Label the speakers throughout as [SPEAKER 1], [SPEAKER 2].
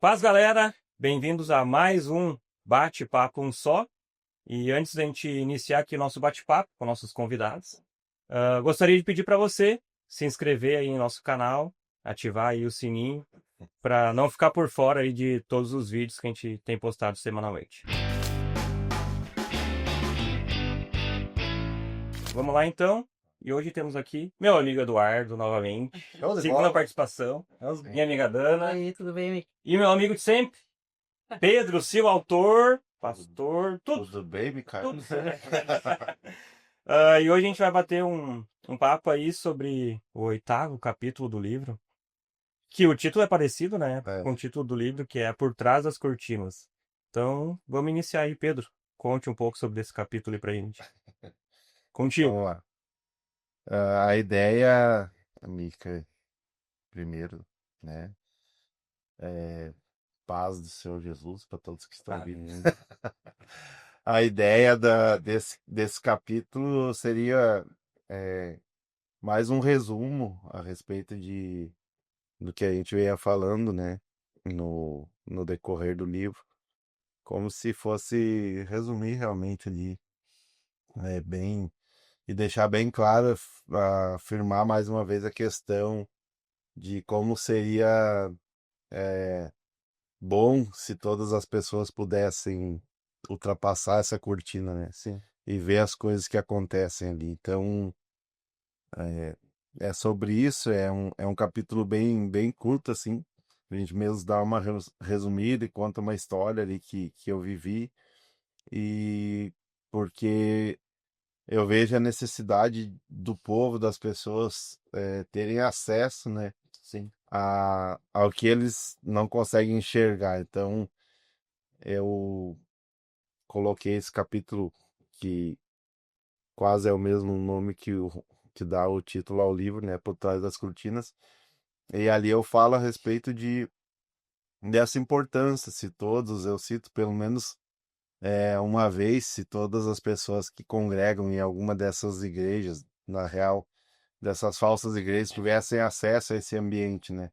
[SPEAKER 1] Paz, galera! Bem-vindos a mais um Bate-Papo Um Só. E antes da gente iniciar aqui o nosso bate-papo com nossos convidados, gostaria de pedir para você se inscrever aí no nosso canal, ativar aí o sininho, para não ficar por fora aí de todos os vídeos que a gente tem postado semanalmente. Vamos lá então. E hoje temos aqui meu amigo Eduardo novamente. Segunda participação. Minha amiga Dana.
[SPEAKER 2] Aí, tudo bem, amigo?
[SPEAKER 1] E meu amigo de sempre, Pedro Silva, autor, pastor, tudo.
[SPEAKER 3] Tudo bem, cara?
[SPEAKER 1] Tudo certo. E hoje a gente vai bater um papo aí sobre o 8º capítulo do livro, que o título é parecido, né,
[SPEAKER 3] É.
[SPEAKER 1] com o título do livro, que é Por Trás das Cortinas. Então, vamos iniciar aí, Pedro. Conte um pouco sobre esse capítulo aí pra gente. Contigo.
[SPEAKER 3] Vamos lá. A ideia, Mica, primeiro, né? Paz do Senhor Jesus para todos que estão ouvindo. A ideia desse capítulo seria mais um resumo a respeito do que a gente venha falando, né? No decorrer do livro. Como se fosse resumir realmente ali, bem. E deixar bem claro, afirmar mais uma vez a questão de como seria bom se todas as pessoas pudessem ultrapassar essa cortina, né?
[SPEAKER 1] Sim.
[SPEAKER 3] E ver as coisas que acontecem ali. Então, é sobre isso, é um capítulo bem curto, assim. A gente mesmo dá uma resumida e conta uma história ali que eu vivi. E porque eu vejo a necessidade do povo, das pessoas terem acesso, né,
[SPEAKER 1] Sim.
[SPEAKER 3] ao que eles não conseguem enxergar. Então, eu coloquei esse capítulo que quase é o mesmo nome que dá o título ao livro, né, Por Trás das Cortinas. E ali eu falo a respeito dessa importância, se todos, eu cito pelo menos uma vez, se todas as pessoas que congregam em alguma dessas igrejas, na real, dessas falsas igrejas, tivessem acesso a esse ambiente, né?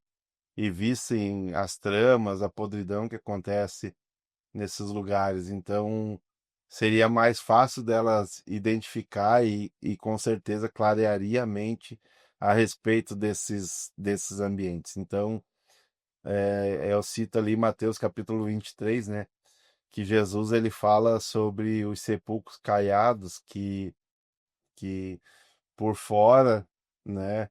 [SPEAKER 3] E vissem as tramas, a podridão que acontece nesses lugares. Então, seria mais fácil delas identificar e com certeza clarearia a mente a respeito desses ambientes. Então, eu cito ali Mateus capítulo 23, né? Que Jesus ele fala sobre os sepulcros caiados que por fora, né,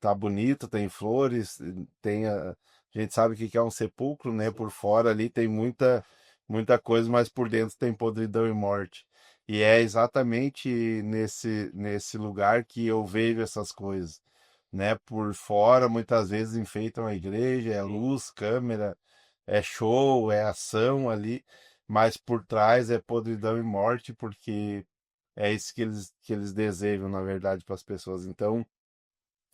[SPEAKER 3] tá bonito, tem flores, a gente sabe o que que é um sepulcro, né? Por fora ali tem muita coisa, mas por dentro tem podridão e morte. E é exatamente nesse lugar que eu vejo essas coisas, né? Por fora muitas vezes enfeitam a igreja, é luz, câmera, é show, é ação ali, mas por trás é podridão e morte, porque é isso que eles desejam, na verdade, para as pessoas. Então,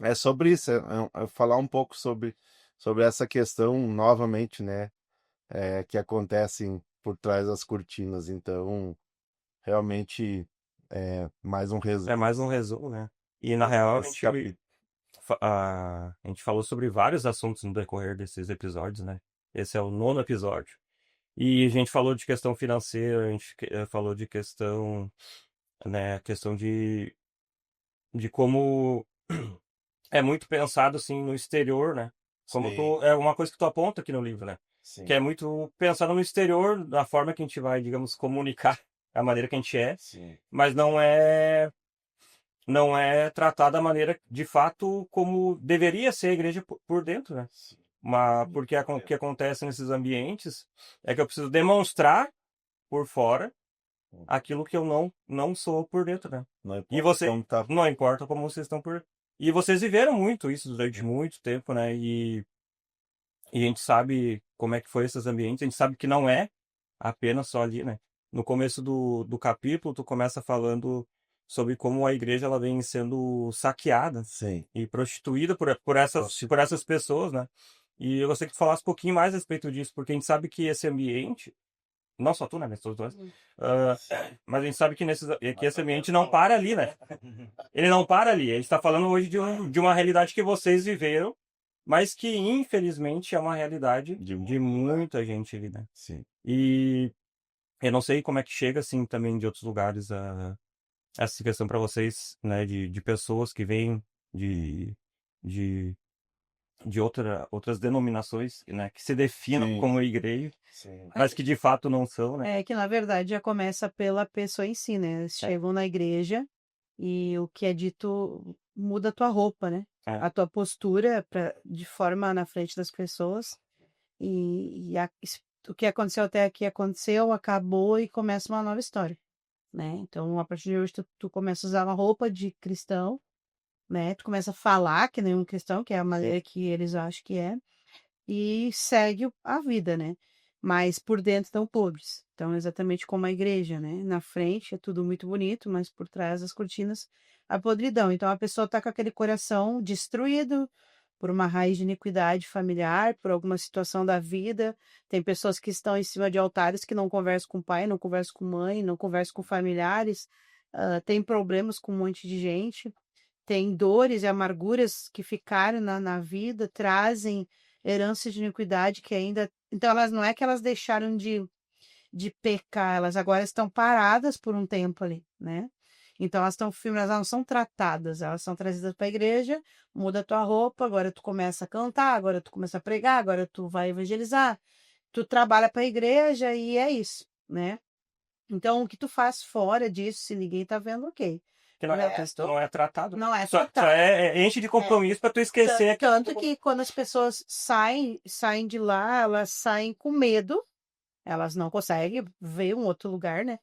[SPEAKER 3] é sobre isso, é falar um pouco sobre essa questão, novamente, né, que acontecem por trás das cortinas. Então, realmente, mais um
[SPEAKER 1] É
[SPEAKER 3] resumo
[SPEAKER 1] mais um resumo, né? E na real,
[SPEAKER 3] desse capítulo.
[SPEAKER 1] a gente falou sobre vários assuntos no decorrer desses episódios, né? Esse é o 9º episódio. E a gente falou de questão financeira, a gente falou de questão, né, questão de como é muito pensado assim no exterior, né? Como
[SPEAKER 3] Sim,
[SPEAKER 1] é uma coisa que tu aponta aqui no livro, né? Que
[SPEAKER 3] sim,
[SPEAKER 1] é muito pensado no exterior, da forma que a gente vai, digamos, comunicar a maneira que a gente é,
[SPEAKER 3] sim,
[SPEAKER 1] mas não é tratada da maneira de fato como deveria ser a igreja por dentro, né?
[SPEAKER 3] sim.
[SPEAKER 1] Porque o que acontece nesses ambientes é que eu preciso demonstrar por fora aquilo que eu não sou por dentro, né?
[SPEAKER 3] Não
[SPEAKER 1] E
[SPEAKER 3] importa
[SPEAKER 1] você,
[SPEAKER 3] como tá.
[SPEAKER 1] não importa como vocês estão por. E vocês viveram muito isso durante muito tempo, né? E a gente sabe como é que foi esses ambientes, a gente sabe que não é apenas só ali, né? No começo do capítulo, tu começa falando sobre como a igreja ela vem sendo saqueada
[SPEAKER 3] Sim.
[SPEAKER 1] e prostituída por essas pessoas, né? E eu gostaria que tu falasse um pouquinho mais a respeito disso, porque a gente sabe que esse ambiente, não só tu, né, mas todos nós, ah, mas a gente sabe que esse ambiente não para ali, né? Ele não para ali. A gente está falando hoje de uma realidade que vocês viveram mas que infelizmente é uma realidade
[SPEAKER 3] De
[SPEAKER 1] de muita gente ali, né?
[SPEAKER 3] Sim.
[SPEAKER 1] E eu não sei como é que chega assim também de outros lugares essa questão para vocês, né, de pessoas que vêm de, de, de outras denominações, né, que se definam
[SPEAKER 3] Sim.
[SPEAKER 1] como igreja,
[SPEAKER 3] Sim.
[SPEAKER 1] mas que de fato não são, né?
[SPEAKER 2] É que, na verdade, já começa pela pessoa em si, né? Eles chegam na igreja e o que é dito muda a tua roupa, né?
[SPEAKER 1] É.
[SPEAKER 2] A tua postura de forma na frente das pessoas. O que aconteceu até aqui aconteceu, acabou e começa uma nova história, né? Então, a partir de hoje, tu começa a usar uma roupa de cristão, né? Tu começa a falar que nem um cristão, que é a maneira que eles acham que é, e segue a vida, né? Mas por dentro estão podres. Então, exatamente como a igreja, né? Na frente é tudo muito bonito, mas por trás das cortinas a podridão. Então, a pessoa está com aquele coração destruído por uma raiz de iniquidade familiar, por alguma situação da vida. Tem pessoas que estão em cima de altares que não conversam com o pai, não conversam com mãe, não conversam com familiares, tem problemas com um monte de gente, tem dores e amarguras que ficaram na vida, trazem heranças de iniquidade que ainda. Então, elas não é que elas deixaram de pecar, elas agora estão paradas por um tempo ali, né? Então, elas estão firmes, elas não são tratadas, elas são trazidas para a igreja, muda a tua roupa, agora tu começa a cantar, agora tu começa a pregar, agora tu vai evangelizar, tu trabalha para a igreja e é isso, né? Então, o que tu faz fora disso, se ninguém tá vendo, ok.
[SPEAKER 1] Que
[SPEAKER 2] O resto
[SPEAKER 1] não é tratado.
[SPEAKER 2] não é
[SPEAKER 1] Só
[SPEAKER 2] tratado.
[SPEAKER 1] enche de compromisso para tu esquecer aquilo.
[SPEAKER 2] Tanto que quando as pessoas saem de lá, elas saem com medo, elas não conseguem ver um outro lugar, né?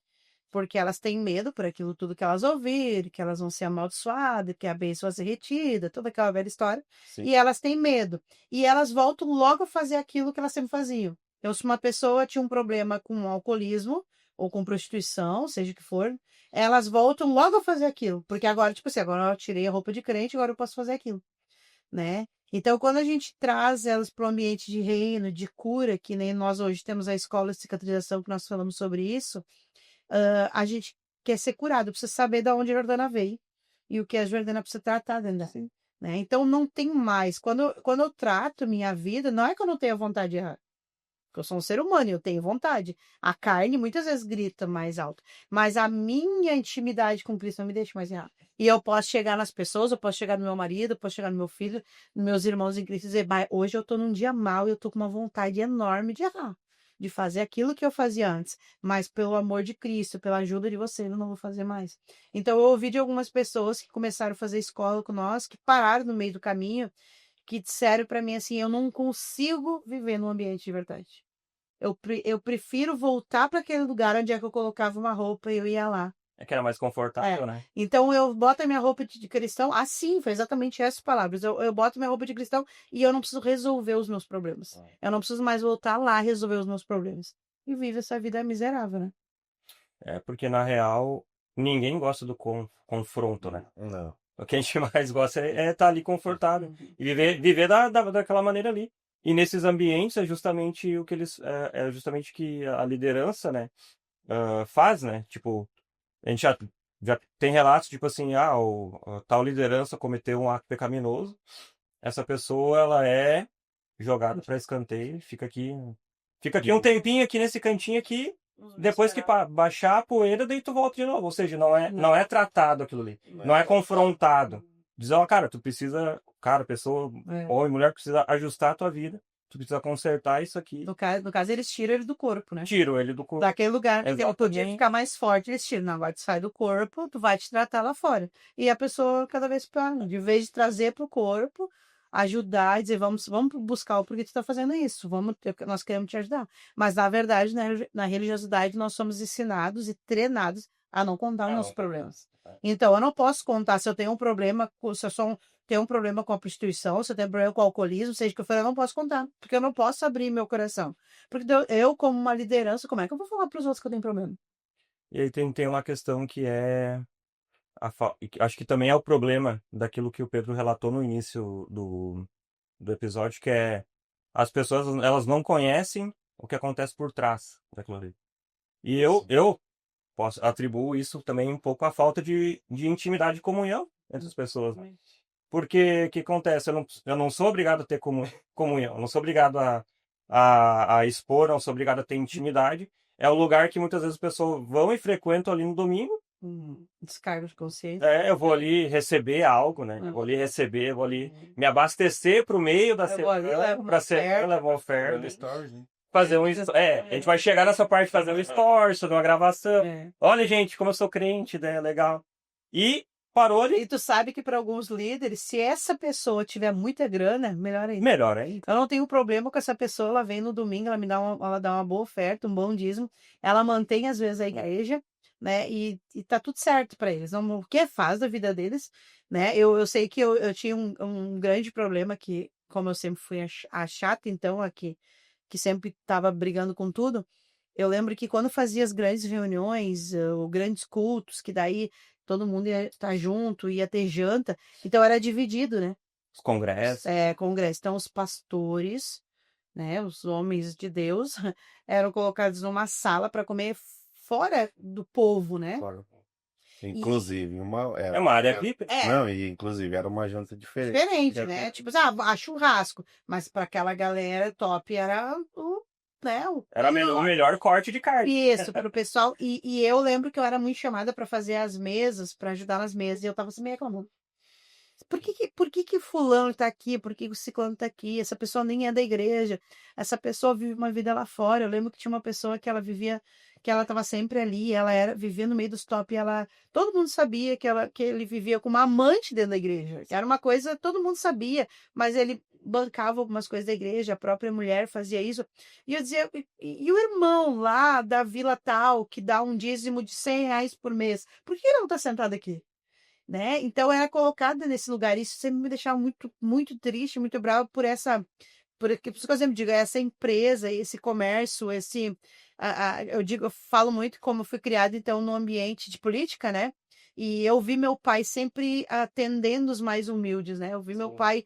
[SPEAKER 2] Porque elas têm medo por aquilo tudo que elas ouviram, que elas vão ser amaldiçoadas, que a bênção vai ser retida, toda aquela velha história.
[SPEAKER 1] Sim.
[SPEAKER 2] E elas têm medo. E elas voltam logo a fazer aquilo que elas sempre faziam. Então, se uma pessoa tinha um problema com alcoolismo ou com prostituição, seja o que for, elas voltam logo a fazer aquilo. Porque agora, tipo assim, agora eu tirei a roupa de crente, agora eu posso fazer aquilo, né? Então, quando a gente traz elas para o ambiente de reino, de cura, que nem nós hoje temos a escola de cicatrização, que nós falamos sobre isso, a gente quer ser curado, precisa saber de onde a Jordana veio e o que a Jordana precisa tratar dentro dela, né? Então, não tem mais. Quando eu trato minha vida, não é que eu não tenha vontade de errar. Porque eu sou um ser humano e eu tenho vontade. A carne muitas vezes grita mais alto. Mas a minha intimidade com Cristo não me deixa mais errar. E eu posso chegar nas pessoas, eu posso chegar no meu marido, eu posso chegar no meu filho, nos meus irmãos em Cristo e dizer, "Mas hoje eu tô num dia mau e eu tô com uma vontade enorme de errar. De fazer aquilo que eu fazia antes. Mas pelo amor de Cristo, pela ajuda de você, eu não vou fazer mais." Então eu ouvi de algumas pessoas que começaram a fazer escola com nós, que pararam no meio do caminho, que disseram para mim assim, eu não consigo viver num ambiente de verdade. Eu prefiro voltar para aquele lugar onde é que eu colocava uma roupa e eu ia lá.
[SPEAKER 1] É que era mais confortável, né?
[SPEAKER 2] Então eu boto a minha roupa de cristão, assim, foi exatamente essas palavras. Eu boto minha roupa de cristão e eu não preciso resolver os meus problemas. Eu não preciso mais voltar lá resolver os meus problemas. E vive essa vida miserável, né?
[SPEAKER 1] É porque, na real, ninguém gosta do confronto, né?
[SPEAKER 3] Não.
[SPEAKER 1] O que a gente mais gosta é estar ali confortável e viver daquela maneira ali. E nesses ambientes é justamente o que eles é justamente que a liderança, né, faz, né? Tipo, a gente já tem relatos tipo assim, a tal liderança cometeu um ato pecaminoso, essa pessoa ela é jogada para escanteio, fica aqui um tempinho aqui nesse cantinho aqui. Depois que baixar a poeira, daí tu volta de novo. Ou seja, não é tratado aquilo ali. Não é confrontado. Diz, ó, cara, tu precisa. Cara, pessoa, homem, mulher, precisa ajustar a tua vida. Tu precisa consertar isso aqui.
[SPEAKER 2] No caso, eles tiram ele do corpo, né?
[SPEAKER 1] Tiro ele do corpo.
[SPEAKER 2] Daquele lugar que
[SPEAKER 1] Exatamente.
[SPEAKER 2] eu podia ficar mais forte, eles tiram. Não, agora tu sai do corpo, tu vai te tratar lá fora. E a pessoa cada vez pior, né? De vez de trazer pro corpo, ajudar e dizer, vamos buscar o porquê tu tá fazendo isso. Nós queremos te ajudar. Mas, na verdade, na religiosidade, nós somos ensinados e treinados a não contar os nossos problemas. Então, eu não posso contar se eu tenho um problema, se eu tenho um problema com a prostituição, se eu tenho um problema com o alcoolismo, seja o que for, eu não posso contar. Porque eu não posso abrir meu coração. Porque eu, como uma liderança, como é que eu vou falar para os outros que eu tenho problema?
[SPEAKER 1] E aí tem uma questão que é. Acho que também é o problema daquilo que o Pedro relatou no início do episódio, que é as pessoas elas não conhecem o que acontece por trás daquilo ali. E eu atribuo isso também um pouco à falta de intimidade e comunhão entre as pessoas. Porque o que acontece? Eu não sou obrigado a ter comunhão, eu não sou obrigado a expor, não sou obrigado a ter intimidade. É o lugar que muitas vezes as pessoas vão e frequentam ali no domingo.
[SPEAKER 2] Descarga de consciência.
[SPEAKER 1] Eu vou ali receber algo, né? Eu vou ali receber, eu vou ali me abastecer pro meio da
[SPEAKER 2] Eu vou ali,
[SPEAKER 1] semana,
[SPEAKER 2] levo uma
[SPEAKER 1] pra semana,
[SPEAKER 2] oferta.
[SPEAKER 1] levar uma
[SPEAKER 3] Fazendo
[SPEAKER 1] oferta.
[SPEAKER 3] stories, né?
[SPEAKER 1] Fazer um. A gente vai chegar nessa parte de fazer um stories, fazer uma gravação.
[SPEAKER 2] É.
[SPEAKER 1] Olha, gente, como eu sou crente, né? Legal. E parou ali.
[SPEAKER 2] E tu sabe que para alguns líderes, se essa pessoa tiver muita grana, melhor ainda.
[SPEAKER 1] Melhor ainda.
[SPEAKER 2] Eu não tenho problema com essa pessoa, ela vem no domingo, ela dá uma boa oferta, um bom dízimo, ela mantém às vezes a igreja, né? E tá tudo certo para eles. Não, o que faz da vida deles, né? Eu sei que eu tinha um grande problema que, como eu sempre fui a chata, então, aqui, que sempre estava brigando com tudo. Eu lembro que quando fazia as grandes reuniões, ou grandes cultos, que daí todo mundo ia estar junto, ia ter janta, então era dividido, né?
[SPEAKER 1] Os congressos.
[SPEAKER 2] Congresso. Então, os pastores, né, os homens de Deus, eram colocados numa sala para comer fora do povo, né?
[SPEAKER 1] Claro.
[SPEAKER 3] Inclusive,
[SPEAKER 1] É uma área VIP.
[SPEAKER 3] Não, e inclusive era uma janta diferente.
[SPEAKER 2] Diferente, né? Tipo, a churrasco, mas para aquela galera top era
[SPEAKER 1] Era o melhor corte de carne.
[SPEAKER 2] Isso, para o pessoal. E eu lembro que eu era muito chamada para fazer as mesas, para ajudar nas mesas, e eu tava assim meio reclamando. Por que fulano tá aqui? Por que o ciclano tá aqui? Essa pessoa nem é da igreja. Essa pessoa vive uma vida lá fora. Eu lembro que tinha uma pessoa que ela vivia, que ela estava sempre ali, vivia no meio dos top, e todo mundo sabia que ele vivia com uma amante dentro da igreja. Era uma coisa, todo mundo sabia, mas ele bancava algumas coisas da igreja, a própria mulher fazia isso. E eu dizia, e o irmão lá da vila tal, que dá um dízimo de R$ 100 por mês, por que ele não está sentado aqui? Né? Então era colocada nesse lugar. Isso sempre me deixava muito, muito triste, muito bravo por isso que eu sempre digo, essa empresa, esse comércio, eu falo muito como eu fui criada então no ambiente de política, né? E eu vi meu pai sempre atendendo os mais humildes, né? Eu vi meu pai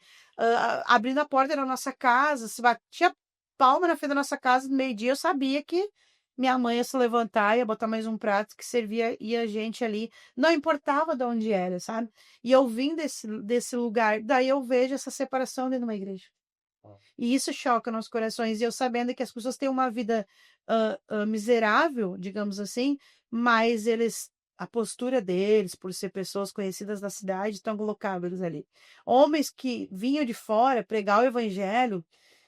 [SPEAKER 2] abrindo a porta da nossa casa, se batia palma na frente da nossa casa no meio-dia, eu sabia que minha mãe ia se levantar, ia botar mais um prato que servia e a gente ali, não importava de onde era, sabe? E eu vim desse lugar, daí eu vejo essa separação dentro de uma igreja. E isso choca nos corações. E eu sabendo que as pessoas têm uma vida miserável, digamos assim, mas a postura deles, por ser pessoas conhecidas da cidade, estão colocados ali. Homens que vinham de fora pregar o evangelho,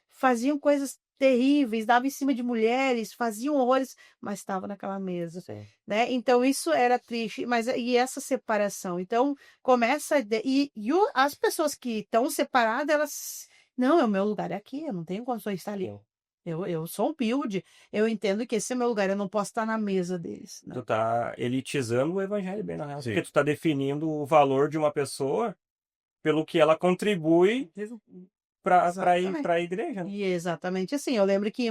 [SPEAKER 2] faziam coisas terríveis, davam em cima de mulheres, faziam horrores, mas estavam naquela mesa, né? Então isso era triste, e essa separação. Então começa as pessoas que estão separadas, elas não, o meu lugar é aqui, eu não tenho condições de estar ali. Eu sou humilde, eu entendo que esse é meu lugar, eu não posso estar na mesa deles. Né?
[SPEAKER 1] Tu tá elitizando o evangelho bem na real. Porque tu tá definindo o valor de uma pessoa pelo que ela contribui para a igreja. Né?
[SPEAKER 2] E exatamente assim. Eu lembro que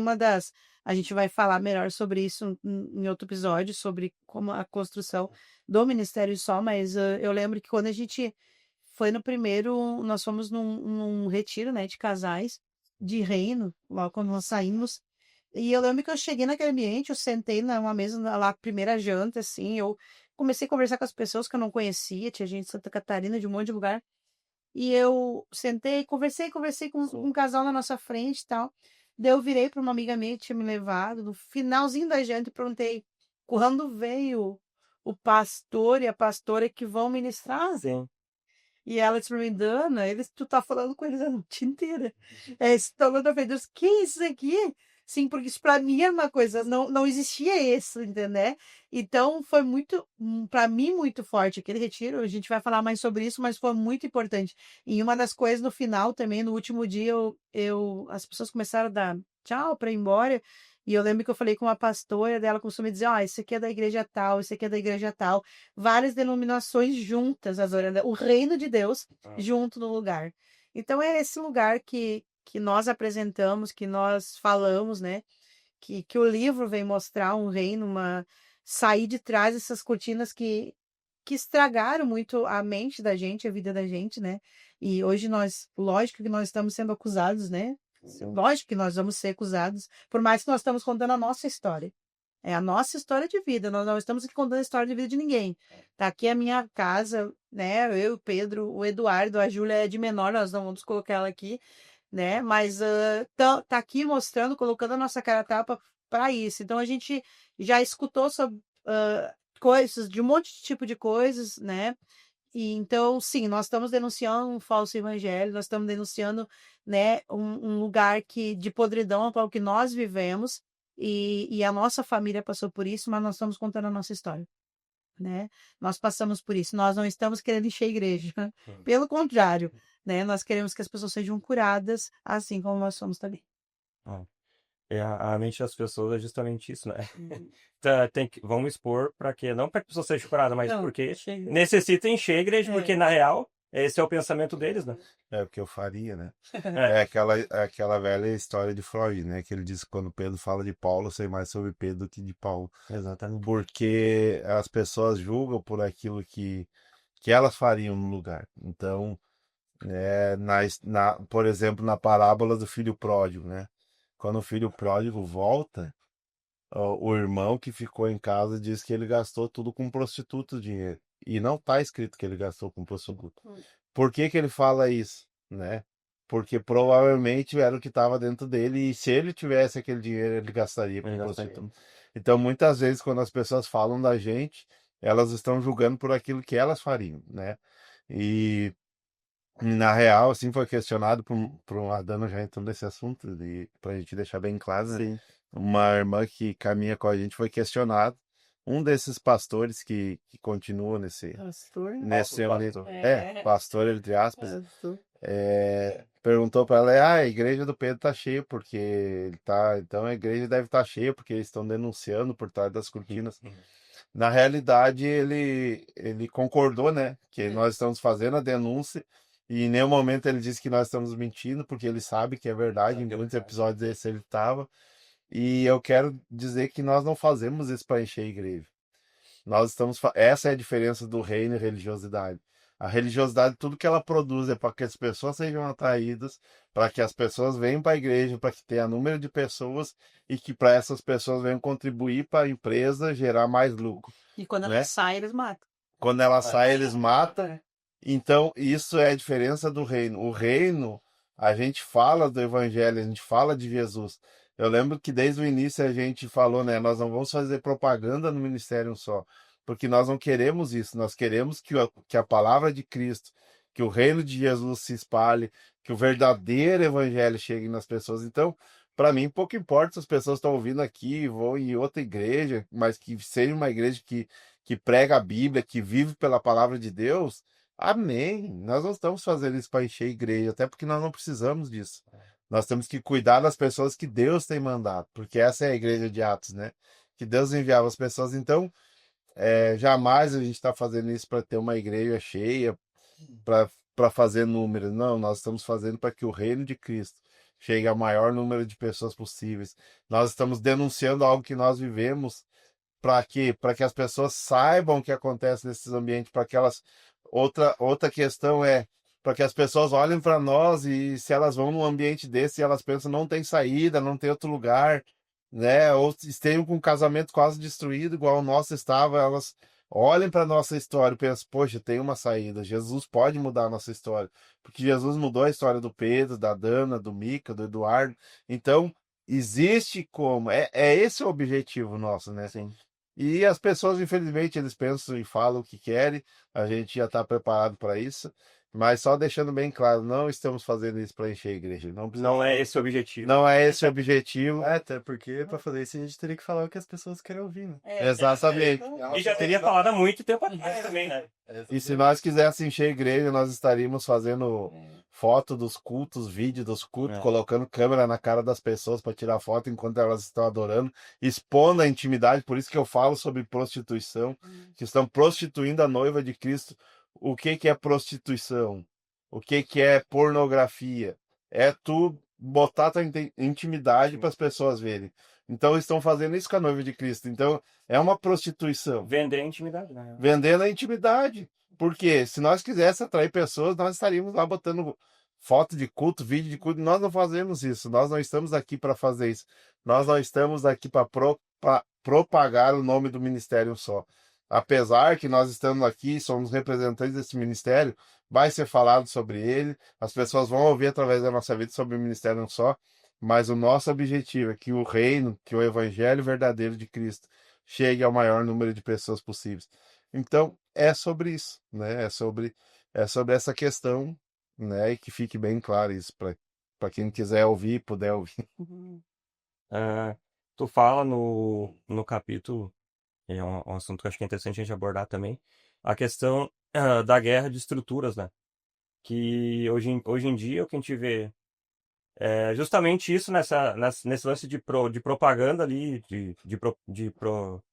[SPEAKER 2] a gente vai falar melhor sobre isso em outro episódio, sobre como a construção do Ministério Sol, mas eu lembro que quando a gente foi no primeiro, nós fomos num retiro, né, de casais de reino, logo quando nós saímos. E eu lembro que eu cheguei naquele ambiente, eu sentei numa mesa lá, primeira janta, assim, eu comecei a conversar com as pessoas que eu não conhecia, tinha gente de Santa Catarina, de um monte de lugar. E eu sentei, conversei com um casal na nossa frente e tal. Daí eu virei para uma amiga minha que tinha me levado, no finalzinho da janta, e perguntei quando veio o pastor e a pastora que vão ministrar.
[SPEAKER 1] Sim.
[SPEAKER 2] E ela disse pra mim, Dana, tu tá falando com eles a noite inteira. Estão na frente deles, que é isso aqui? Sim, porque isso pra mim era uma coisa, não existia isso, entendeu? Então foi pra mim, muito forte aquele retiro. A gente vai falar mais sobre isso, mas foi muito importante. E uma das coisas no final também, no último dia, as pessoas começaram a dar tchau pra ir embora. E eu lembro que eu falei com uma pastora dela, começou a me dizer, isso aqui é da igreja tal, isso aqui é da igreja tal. Várias denominações juntas, adorando o reino de Deus junto no lugar. Então é esse lugar que nós apresentamos, que nós falamos, né? Que o livro vem mostrar um reino, sair de trás dessas cortinas que estragaram muito a mente da gente, a vida da gente, né? E hoje lógico que nós estamos sendo acusados, né? Lógico que nós vamos ser acusados, por mais que nós estamos contando a nossa história. É a nossa história de vida. Nós não estamos aqui contando a história de vida de ninguém. Tá aqui a minha casa, né? Eu, o Pedro, o Eduardo, a Júlia é de menor, nós não vamos colocar ela aqui, né? Mas tá aqui mostrando, colocando a nossa cara a tapa para isso. Então a gente já escutou sobre coisas, de um monte de tipo de coisas, né? E então, sim, nós estamos denunciando um falso evangelho, nós estamos denunciando, né, um lugar de podridão ao que nós vivemos, e a nossa família passou por isso, mas nós estamos contando a nossa história, né? Nós passamos por isso, nós não estamos querendo encher a igreja, pelo contrário, né? Nós queremos que as pessoas sejam curadas, assim como nós somos também.
[SPEAKER 1] A mente das pessoas é justamente isso, né?
[SPEAKER 2] Uhum.
[SPEAKER 1] Vamos expor para que, não para que a pessoa seja curada, mas
[SPEAKER 2] Não,
[SPEAKER 1] porque
[SPEAKER 2] chega.
[SPEAKER 1] necessita encher a igreja,
[SPEAKER 2] É.
[SPEAKER 1] porque na real, esse é o pensamento deles, né?
[SPEAKER 3] É o que eu faria, né?
[SPEAKER 1] É.
[SPEAKER 3] É aquela velha história de Freud, né? Que ele diz que quando Pedro fala de Paulo, eu sei mais sobre Pedro do que de Paulo.
[SPEAKER 1] Exatamente.
[SPEAKER 3] Porque as pessoas julgam por aquilo que elas fariam no lugar. Então, por exemplo, na parábola do filho pródigo, né? Quando o filho pródigo volta, o irmão que ficou em casa diz que ele gastou tudo com prostituta o dinheiro. E não está escrito que ele gastou com prostituta. Por que que ele fala isso, né? Porque provavelmente era o que estava dentro dele e se ele tivesse aquele dinheiro, ele gastaria com prostituta. Então, muitas vezes, quando as pessoas falam da gente, elas estão julgando por aquilo que elas fariam, né? E na real, assim, foi questionado por uma Dana já entrando nesse assunto, pra gente deixar bem claro, né?
[SPEAKER 1] Sim.
[SPEAKER 3] Uma irmã que caminha com a gente foi questionado. Um desses pastores que continua nesse
[SPEAKER 2] Pastor?
[SPEAKER 3] pastor.
[SPEAKER 2] É.
[SPEAKER 3] Pastor, entre aspas,
[SPEAKER 2] Pastor.
[SPEAKER 3] perguntou para ela, a igreja do Pedro tá cheia, porque ele tá, então a igreja deve estar cheia, porque eles estão denunciando por trás das cortinas. Na realidade, ele concordou, né, que nós estamos fazendo a denúncia, e em nenhum momento ele disse que nós estamos mentindo, porque ele sabe que é verdade, em muitos episódios desse ele estava. E eu quero dizer que nós não fazemos isso para encher a igreja. Essa é a diferença do reino e religiosidade. A religiosidade, tudo que ela produz é para que as pessoas sejam atraídas, para que as pessoas venham para a igreja, para que tenha número de pessoas e que para essas pessoas venham contribuir para a empresa gerar mais lucro.
[SPEAKER 2] E quando
[SPEAKER 3] né?
[SPEAKER 2] ela sai, eles matam.
[SPEAKER 3] Quando ela sai, eles matam. Então, isso é a diferença do reino. O reino, a gente fala do evangelho, a gente fala de Jesus. Eu lembro que desde o início a gente falou, né? Nós não vamos fazer propaganda no ministério só, porque nós não queremos isso. Nós queremos que a palavra de Cristo, que o reino de Jesus se espalhe, que o verdadeiro evangelho chegue nas pessoas. Então, para mim, pouco importa se as pessoas estão ouvindo aqui, vão em outra igreja, mas que seja uma igreja que prega a Bíblia, que vive pela palavra de Deus. Amém. Nós não estamos fazendo isso para encher a igreja, até porque nós não precisamos disso. Nós temos que cuidar das pessoas que Deus tem mandado, porque essa é a igreja de Atos, né? Que Deus enviava as pessoas. Então, jamais a gente está fazendo isso para ter uma igreja cheia, para fazer números. Não, nós estamos fazendo para que o reino de Cristo chegue ao maior número de pessoas possíveis. Nós estamos denunciando algo que nós vivemos para quê? Para que as pessoas saibam o que acontece nesses ambientes, para que elas. Outra questão é para que as pessoas olhem para nós e se elas vão num ambiente desse e elas pensam não tem saída, não tem outro lugar, né? Ou estejam com o casamento quase destruído, igual o nosso estava, elas olhem para nossa história e pensam, poxa, tem uma saída. Jesus pode mudar a nossa história, porque Jesus mudou a história do Pedro, da Dana, do Mica, do Eduardo. Então, existe como. É esse o objetivo nosso, né?
[SPEAKER 1] Sim.
[SPEAKER 3] E as pessoas, infelizmente, eles pensam e falam o que querem, a gente já está preparado para isso, mas só deixando bem claro, não estamos fazendo isso para encher a igreja.
[SPEAKER 1] Não é esse o objetivo.
[SPEAKER 3] Não é esse o objetivo.
[SPEAKER 4] Até porque para fazer isso a gente teria que falar o que as pessoas querem ouvir, né?
[SPEAKER 3] Exatamente.
[SPEAKER 1] E já teria falado há muito tempo atrás também, né?
[SPEAKER 3] E se nós quiséssemos encher a igreja, nós estaríamos fazendo foto dos cultos, vídeo dos cultos, colocando câmera na cara das pessoas para tirar foto enquanto elas estão adorando, expondo a intimidade. Por isso que eu falo sobre prostituição, que estão prostituindo a noiva de Cristo. O que é prostituição? O que é pornografia? É tu botar tua intimidade para as pessoas verem. Então estão fazendo isso com a noiva de Cristo. Então é uma prostituição.
[SPEAKER 1] Vender a intimidade, né?
[SPEAKER 3] Vendendo a intimidade. Porque se nós quiséssemos atrair pessoas, nós estaríamos lá botando foto de culto, vídeo de culto. Nós não fazemos isso. Nós não estamos aqui para fazer isso. Nós não estamos aqui para propagar o nome do ministério só. Apesar que nós estamos aqui, somos representantes desse ministério, vai ser falado sobre ele, as pessoas vão ouvir através da nossa vida sobre o ministério só, mas o nosso objetivo é que o reino, que o evangelho verdadeiro de Cristo chegue ao maior número de pessoas possíveis. Então, é sobre isso, né? É sobre essa questão, né? E que fique bem claro isso para quem quiser ouvir, puder ouvir.
[SPEAKER 1] Ah, tu fala no capítulo, é um assunto que eu acho que é interessante a gente abordar também, a questão da guerra de estruturas, né? Que hoje em dia o que a gente vê é justamente isso nesse lance de propaganda ali,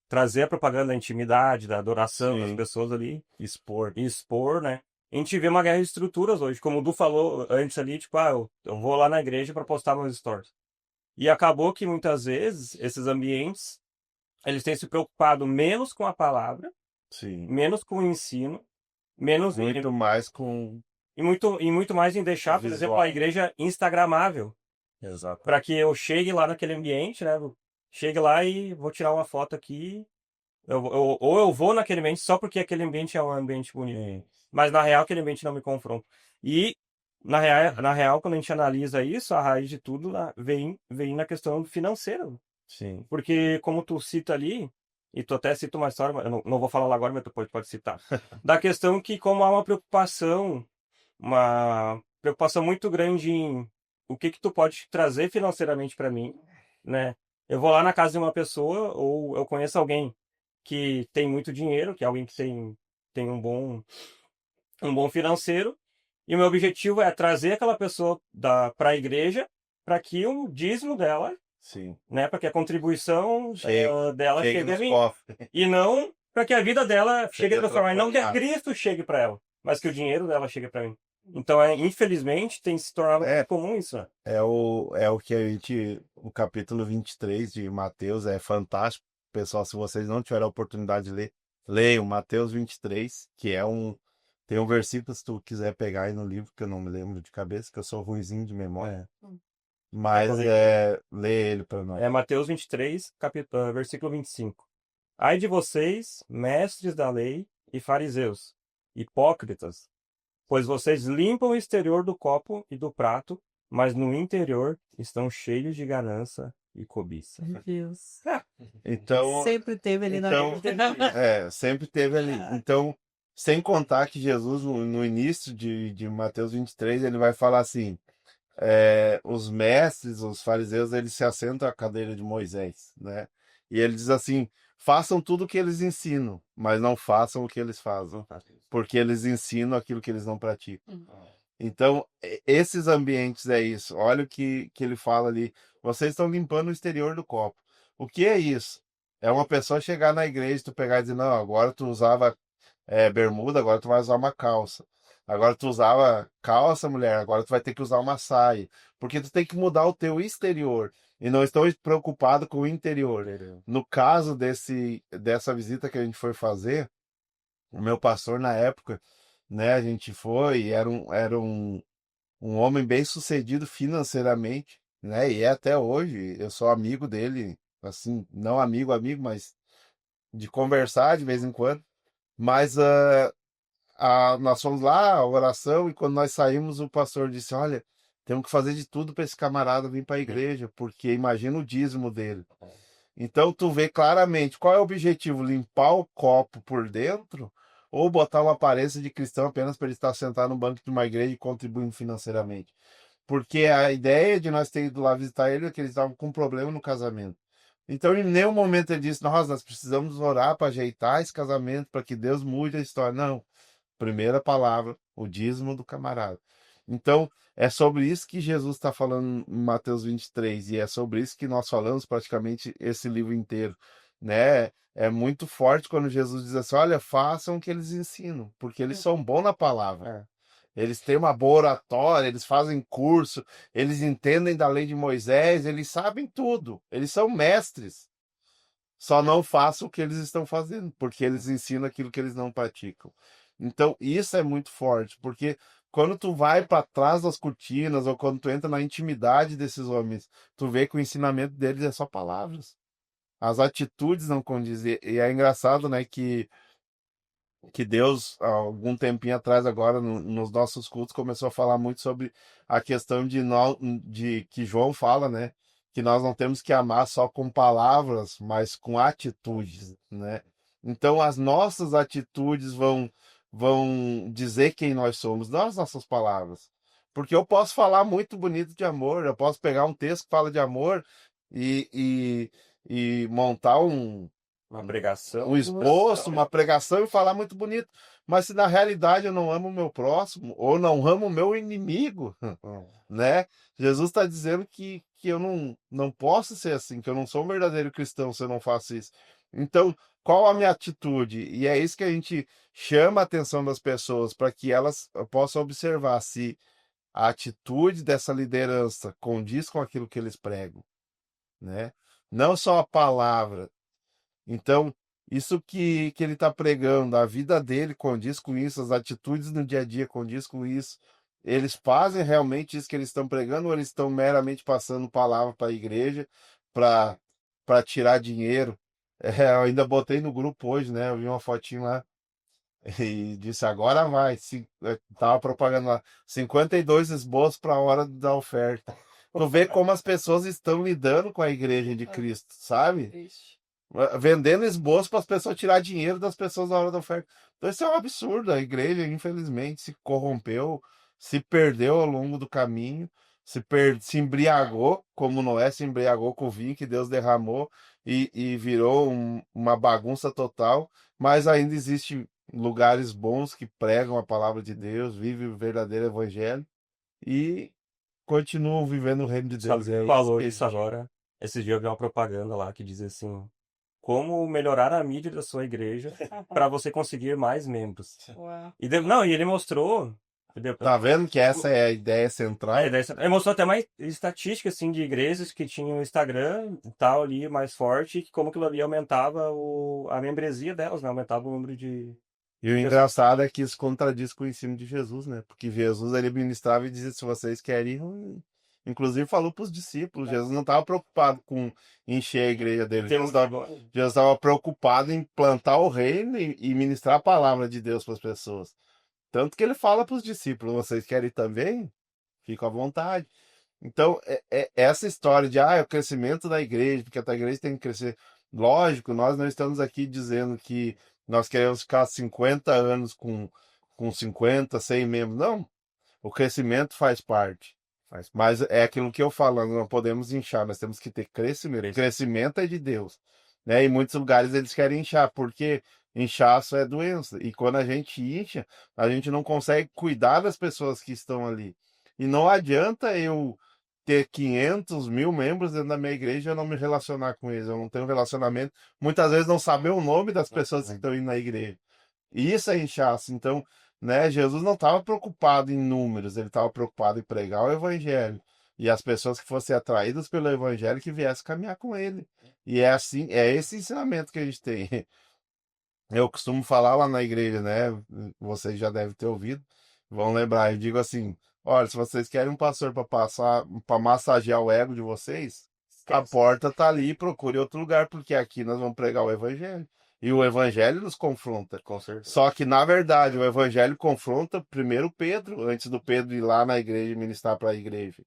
[SPEAKER 1] trazer a propaganda da intimidade, da adoração das
[SPEAKER 3] Sim,
[SPEAKER 1] pessoas ali
[SPEAKER 3] expor.
[SPEAKER 1] e expor, né? A gente vê uma guerra de estruturas hoje, como o Du falou antes ali, tipo, eu vou lá na igreja para postar meus stories. E acabou que muitas vezes esses ambientes, eles têm se preocupado menos com a palavra,
[SPEAKER 3] Sim.
[SPEAKER 1] menos com o ensino, menos
[SPEAKER 3] Muito mais com
[SPEAKER 1] e muito mais em deixar, por exemplo, a
[SPEAKER 3] visual.
[SPEAKER 1] igreja instagramável,
[SPEAKER 3] Exato.
[SPEAKER 1] para que eu chegue lá naquele ambiente, né? Chegue lá e vou tirar uma foto aqui. Ou eu vou naquele ambiente só porque aquele ambiente é um ambiente bonito.
[SPEAKER 3] Sim.
[SPEAKER 1] Mas na real, aquele ambiente não me confronta. E na real, quando a gente analisa isso, a raiz de tudo vem na questão financeira.
[SPEAKER 3] Sim.
[SPEAKER 1] Porque, como tu cita ali, e tu até cita uma história, mas eu não vou falar lá agora, mas tu pode citar. Da questão que, como há uma preocupação muito grande em o que tu pode trazer financeiramente para mim, né? Eu vou lá na casa de uma pessoa ou eu conheço alguém que tem muito dinheiro, que é alguém que tem um bom financeiro, e o meu objetivo é trazer aquela pessoa para a igreja para que o dízimo dela,
[SPEAKER 3] Sim.
[SPEAKER 1] né, para que a contribuição dela
[SPEAKER 3] Chegue
[SPEAKER 1] chegue a
[SPEAKER 3] nos
[SPEAKER 1] mim,
[SPEAKER 3] cofres.
[SPEAKER 1] e não para que a vida dela chegue a
[SPEAKER 3] Seja
[SPEAKER 1] transformar, e não que a
[SPEAKER 3] transformado.
[SPEAKER 1] Cristo chegue para ela, mas que o dinheiro dela chegue para mim. Então, infelizmente, tem se tornado
[SPEAKER 3] É,
[SPEAKER 1] comum isso, né?
[SPEAKER 3] é o que a gente. O capítulo 23 de Mateus é fantástico. Pessoal, se vocês não tiverem a oportunidade de ler, leiam Mateus 23, que é um. Tem um versículo, se tu quiser pegar aí no livro, que eu não me lembro de cabeça, que eu sou ruinzinho de memória. Mas lê ele para nós.
[SPEAKER 1] É Mateus 23, versículo 25. Ai de vocês, mestres da lei e fariseus, hipócritas, pois vocês limpam o exterior do copo e do prato, mas no interior estão cheios de ganância e cobiça.
[SPEAKER 2] Meu Deus.
[SPEAKER 3] Então,
[SPEAKER 2] Sempre teve ali na
[SPEAKER 3] Então, sempre teve ali. Então, sem contar que Jesus, no início de Mateus 23, ele vai falar assim: os mestres, os fariseus, eles se assentam à cadeira de Moisés, né? E ele diz assim: façam tudo o que eles ensinam, mas não façam o que eles fazem, porque eles ensinam aquilo que eles não praticam. Então, esses ambientes é isso. Olha o que ele fala ali. Vocês estão limpando o exterior do copo. O que é isso? É uma pessoa chegar na igreja, tu pegar e dizer, não, agora tu usava bermuda, agora tu vai usar uma calça. Agora tu usava calça, mulher, agora tu vai ter que usar uma saia. Porque tu tem que mudar o teu exterior. E não estou preocupado com o interior. No caso dessa visita que a gente foi fazer, o meu pastor na época, né, a gente foi, e era um homem bem sucedido financeiramente, né? E é até hoje. Eu sou amigo dele, assim, não amigo, mas de conversar de vez em quando. Mas nós fomos lá, a oração, e quando nós saímos, o pastor disse: Olha, temos que fazer de tudo para esse camarada vir para a igreja, porque imagina o dízimo dele. Então tu vê claramente qual é o objetivo: limpar o copo por dentro ou botar uma aparência de cristão apenas para ele estar sentado no banco de uma igreja e contribuindo financeiramente. Porque a ideia de nós ter ido lá visitar ele é que eles estavam com um problema no casamento. Então, em nenhum momento ele disse: nós precisamos orar para ajeitar esse casamento, para que Deus mude a história. Não. Primeira palavra, o dízimo do camarada. Então, é sobre isso que Jesus está falando em Mateus 23, e é sobre isso que nós falamos praticamente esse livro inteiro, né? É muito forte quando Jesus diz assim: olha, façam o que eles ensinam, porque eles são bons na palavra. Eles têm uma boa oratória, eles fazem curso, eles entendem da lei de Moisés, eles sabem tudo, eles são mestres. Só não façam o que eles estão fazendo, porque eles ensinam aquilo que eles não praticam. Então, isso é muito forte, porque quando tu vai para trás das cortinas, ou quando tu entra na intimidade desses homens, tu vê que o ensinamento deles é só palavras. as atitudes não condizem. E é engraçado, né, que Deus, há algum tempinho atrás, agora, nos nossos cultos, começou a falar muito sobre a questão de que João fala, né? Que nós não temos que amar só com palavras, mas com atitudes, né? Então, as nossas atitudes vão dizer quem nós somos, não as nossas palavras. Porque eu posso falar muito bonito de amor, eu posso pegar um texto que fala de amor e, e montar
[SPEAKER 1] Uma pregação.
[SPEAKER 3] um esboço, uma pregação e falar muito bonito. Mas se na realidade eu não amo o meu próximo, ou não amo o meu inimigo, né? Jesus está dizendo que eu não posso ser assim, que eu não sou um verdadeiro cristão se eu não faço isso. Então, qual a minha atitude? E é isso que a gente chama a atenção das pessoas, para que elas possam observar se a atitude dessa liderança condiz com aquilo que eles pregam, né? Não só a palavra. Então, isso que ele está pregando, a vida dele condiz com isso, as atitudes no dia a dia condiz com isso. Eles fazem realmente isso que eles estão pregando, ou eles estão meramente passando palavra para a igreja para tirar dinheiro? Eu ainda botei no grupo hoje, né? Eu vi uma fotinho lá e disse: agora vai. Tava propagando lá 52 esboços para a hora da oferta. Tu vê como as pessoas estão lidando com a igreja de Cristo, sabe? Vendendo esboço para as pessoas tirar dinheiro das pessoas na hora da oferta. Então isso é um absurdo. A igreja, infelizmente, se corrompeu, se perdeu ao longo do caminho, se embriagou, como Noé se embriagou com o vinho que Deus derramou e virou uma bagunça total. Mas ainda existem lugares bons que pregam a palavra de Deus, vivem o verdadeiro evangelho e continuam vivendo o reino de Deus.
[SPEAKER 1] Sabe,
[SPEAKER 3] É isso
[SPEAKER 1] falou
[SPEAKER 3] que a
[SPEAKER 1] isso
[SPEAKER 3] gente...
[SPEAKER 1] agora. Esses dias eu vi uma propaganda lá que diz assim: como melhorar a mídia da sua igreja para você conseguir mais membros.
[SPEAKER 2] Uau.
[SPEAKER 1] Não, e ele mostrou.
[SPEAKER 3] Tá vendo que essa é a ideia central?
[SPEAKER 1] Ele mostrou até uma estatística assim, de igrejas que tinham o Instagram e tal ali mais forte, e como aquilo ali aumentava a membresia delas, né? Aumentava o número de.
[SPEAKER 3] E o engraçado é que isso contradiz com o ensino de Jesus, né? Porque Jesus ele ministrava e dizia: se vocês querem ir. Inclusive falou para os discípulos. Jesus não estava preocupado com encher a igreja dele. Jesus estava preocupado em plantar o reino e ministrar a palavra de Deus para as pessoas. Tanto que ele fala para os discípulos: vocês querem ir também? Fica à vontade. Então, essa história de o crescimento da igreja, porque a igreja tem que crescer. Lógico, nós não estamos aqui dizendo que nós queremos ficar 50 anos com 50, 100 membros. Não, o crescimento faz parte. Mas é aquilo que eu falo, nós não podemos inchar, nós temos que ter crescimento. O crescimento é de Deus. Né? Em muitos lugares eles querem inchar, porque inchaço é doença. E quando a gente incha, a gente não consegue cuidar das pessoas que estão ali. E não adianta eu ter 500 mil membros dentro da minha igreja e eu não me relacionar com eles. Eu não tenho relacionamento. Muitas vezes não saber o nome das pessoas que estão indo na igreja. E isso é inchaço. Então, né, Jesus não estava preocupado em números, ele estava preocupado em pregar o evangelho. E as pessoas que fossem atraídas pelo evangelho que viessem caminhar com ele. E é assim, é esse ensinamento que a gente tem. Eu costumo falar lá na igreja, né? Vocês já devem ter ouvido, vão lembrar. Eu digo assim: olha, se vocês querem um pastor para massagear o ego de vocês, a porta tá ali, procure outro lugar, porque aqui nós vamos pregar o evangelho. E o evangelho nos confronta.
[SPEAKER 1] Com certeza.
[SPEAKER 3] Só que, na verdade, o evangelho confronta primeiro Pedro, antes do Pedro ir lá na igreja e ministrar para a igreja.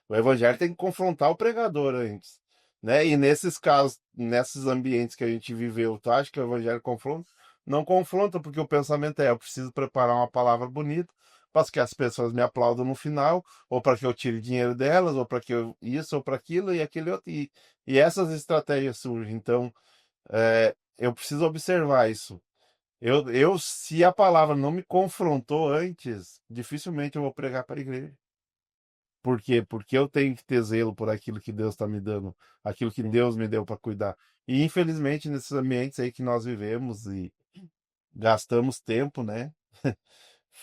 [SPEAKER 3] O evangelho tem que confrontar o pregador antes. Né? E nesses casos, nesses ambientes que a gente viveu, tu acha que o evangelho confronta? Não confronta, porque o pensamento é: eu preciso preparar uma palavra bonita para que as pessoas me aplaudam no final, ou para que eu tire dinheiro delas, ou para que eu isso, ou para aquilo e aquele outro. E essas estratégias surgem. Então, eu preciso observar isso. Se a palavra não me confrontou antes, dificilmente eu vou pregar para a igreja. Por quê? Porque eu tenho que ter zelo por aquilo que Deus está me dando, aquilo que Deus me deu para cuidar. E infelizmente nesses ambientes aí que nós vivemos e gastamos tempo, né?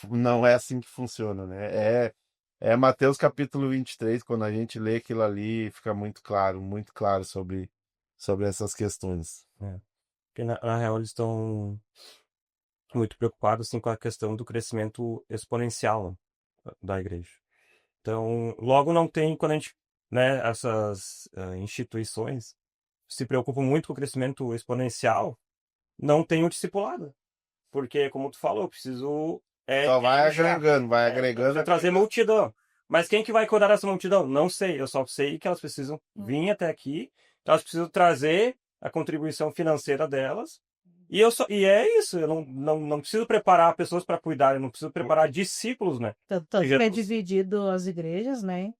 [SPEAKER 3] Não é assim que funciona, né? É Mateus capítulo 23, quando a gente lê aquilo ali, fica muito claro sobre essas questões.
[SPEAKER 1] Porque na real eles estão muito preocupados assim, com a questão do crescimento exponencial da igreja. Então, logo não tem, quando a gente, né, essas instituições, se preocupam muito com o crescimento exponencial, não tem o discipulado. Porque, como tu falou, preciso
[SPEAKER 3] Só vai
[SPEAKER 1] encher,
[SPEAKER 3] agregando, vai agregando.
[SPEAKER 1] preciso trazer multidão. Mas quem que vai cuidar dessa multidão? Não sei. Eu só sei que elas precisam vir até aqui, elas precisam trazer a contribuição financeira delas. E é isso, eu não preciso preparar pessoas para cuidar, eu não preciso preparar discípulos, né?
[SPEAKER 2] Tanto que é
[SPEAKER 1] Jesus.
[SPEAKER 2] dividido as igrejas, né?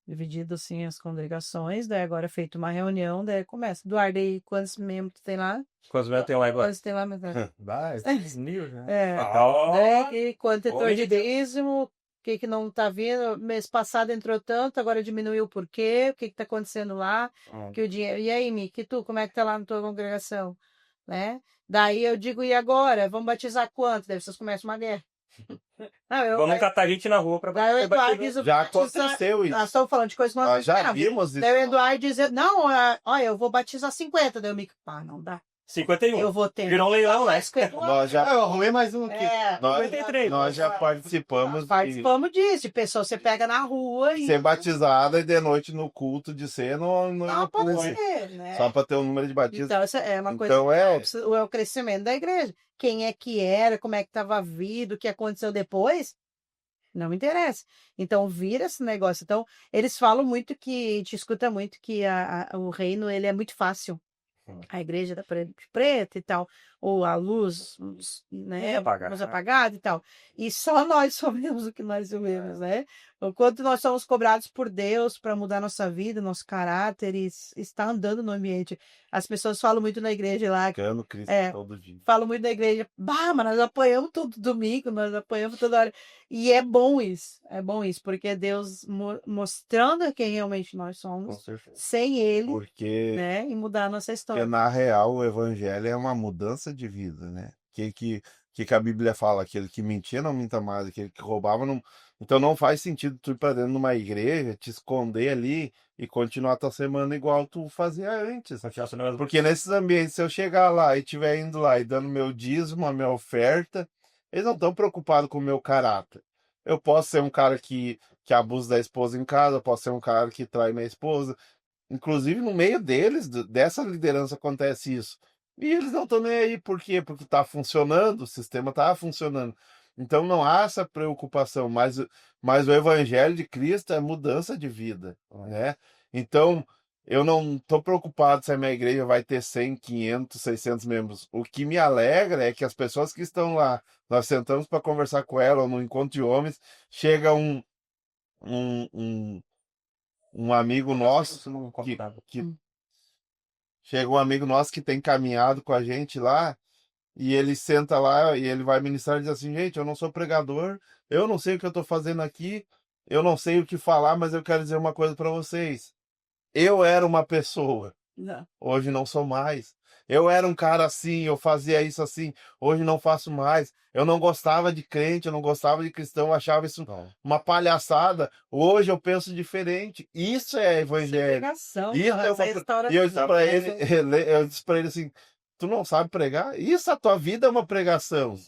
[SPEAKER 2] Dividido assim as congregações, daí agora é feita uma reunião, daí começa. Eduardo, aí quantos membros tu tem lá?
[SPEAKER 1] Quantos metros tem lá agora?
[SPEAKER 2] Quantos tem lá, meu Deus?
[SPEAKER 4] Vai, 6.000 já.
[SPEAKER 2] É,
[SPEAKER 1] Ah,
[SPEAKER 2] né? E contentor
[SPEAKER 1] homem
[SPEAKER 2] de
[SPEAKER 1] de Deus.
[SPEAKER 2] dízimo, o que que não tá vindo? Mês passado entrou tanto, agora diminuiu por quê? O que que tá acontecendo lá? Que o dinheiro... E aí, Miki, tu, como é que tá lá na tua congregação? Né? Daí eu digo, e agora? Vamos batizar quanto? Daí vocês começam uma guerra. Não,
[SPEAKER 1] Vamos catar gente na rua para
[SPEAKER 2] daí o Eduardo diz,
[SPEAKER 3] Já aconteceu isso.
[SPEAKER 2] nós estamos falando de coisas que nós
[SPEAKER 3] Nós já
[SPEAKER 2] fizemos.
[SPEAKER 3] vimos isso.
[SPEAKER 2] Daí o Eduardo diz, não, olha, eu vou batizar 50. Daí o Miki, pá, não dá.
[SPEAKER 1] 51.
[SPEAKER 2] Eu vou ter.
[SPEAKER 1] Virou um leilão, né?
[SPEAKER 3] Nós já,
[SPEAKER 4] Eu arrumei mais um aqui.
[SPEAKER 3] nós,
[SPEAKER 1] 53.
[SPEAKER 3] nós já participamos de
[SPEAKER 2] Participamos disso, de pessoa você pega na rua e.
[SPEAKER 3] ser batizada e de noite no culto de ser não
[SPEAKER 2] Não pode
[SPEAKER 3] pode ser.
[SPEAKER 2] ser, né?
[SPEAKER 3] Só para ter o número de batismo.
[SPEAKER 2] Então, isso é uma coisa.
[SPEAKER 3] Então é,
[SPEAKER 2] É o crescimento da igreja. Quem é que era, como é que estava a vida, o que aconteceu depois, não me interessa. Então, vira esse negócio. Então, eles falam muito que, a gente escuta muito que o reino ele é muito fácil. A igreja da preta e tal, ou a luz, né,
[SPEAKER 1] Apagada.
[SPEAKER 2] luz apagada e tal. E só nós sabemos o que nós sabemos, né? O quanto nós somos cobrados por Deus para mudar nossa vida, nosso caráter e estar andando no ambiente. As pessoas falam muito na igreja lá,
[SPEAKER 3] buscando Cristo
[SPEAKER 2] É.
[SPEAKER 3] todo dia.
[SPEAKER 2] falam muito na igreja, bah, mas nós apoiamos todo domingo, nós apoiamos toda hora. E é bom isso, porque é Deus mostrando quem realmente nós
[SPEAKER 1] Com
[SPEAKER 2] somos,
[SPEAKER 1] certeza.
[SPEAKER 2] sem Ele,
[SPEAKER 3] Porque,
[SPEAKER 2] né, e mudar a nossa
[SPEAKER 3] porque
[SPEAKER 2] história.
[SPEAKER 3] na real o evangelho é uma mudança de vida, né? Que a Bíblia fala, aquele que mentia não minta mais, aquele que roubava não. Então não faz sentido tu ir para dentro de uma igreja, te esconder ali e continuar tua semana igual tu fazia antes.
[SPEAKER 1] Continuar sendo a mesma
[SPEAKER 3] Porque nesses ambientes, se eu chegar lá e estiver indo lá e dando meu dízimo, a minha oferta, eles não estão preocupados com o meu caráter. Eu posso ser um cara que abusa da esposa em casa, eu posso ser um cara que trai minha esposa. Inclusive, no meio deles, dessa liderança, acontece isso. E eles não estão nem aí. Por quê? Porque está funcionando, o sistema está funcionando. Então não há essa preocupação, mas o evangelho de Cristo é mudança de vida, né? Então, eu não estou preocupado se a minha igreja vai ter 100, 500, 600 membros. O que me alegra é que as pessoas que estão lá, nós sentamos para conversar com ela, ou no encontro de homens, chega um amigo nosso
[SPEAKER 1] Não conta nada.
[SPEAKER 3] que chega um amigo nosso que tem caminhado com a gente lá e ele senta lá e ele vai ministrar e diz assim, gente, eu não sou pregador, eu não sei o que eu estou fazendo aqui, eu não sei o que falar, mas eu quero dizer uma coisa para vocês. Eu era uma pessoa,
[SPEAKER 2] Não.
[SPEAKER 3] hoje não sou mais. Eu era um cara assim, eu fazia isso assim, hoje não faço mais. Eu não gostava de crente, eu não gostava de cristão, eu achava isso uma palhaçada. Hoje eu penso diferente. Isso é evangelho.
[SPEAKER 2] Segregação,
[SPEAKER 3] Isso é
[SPEAKER 2] essa
[SPEAKER 3] uma...
[SPEAKER 2] história
[SPEAKER 3] E eu disse
[SPEAKER 2] toda.
[SPEAKER 3] para eu disse para ele assim, tu não sabe pregar? Isso, a tua vida é uma pregação.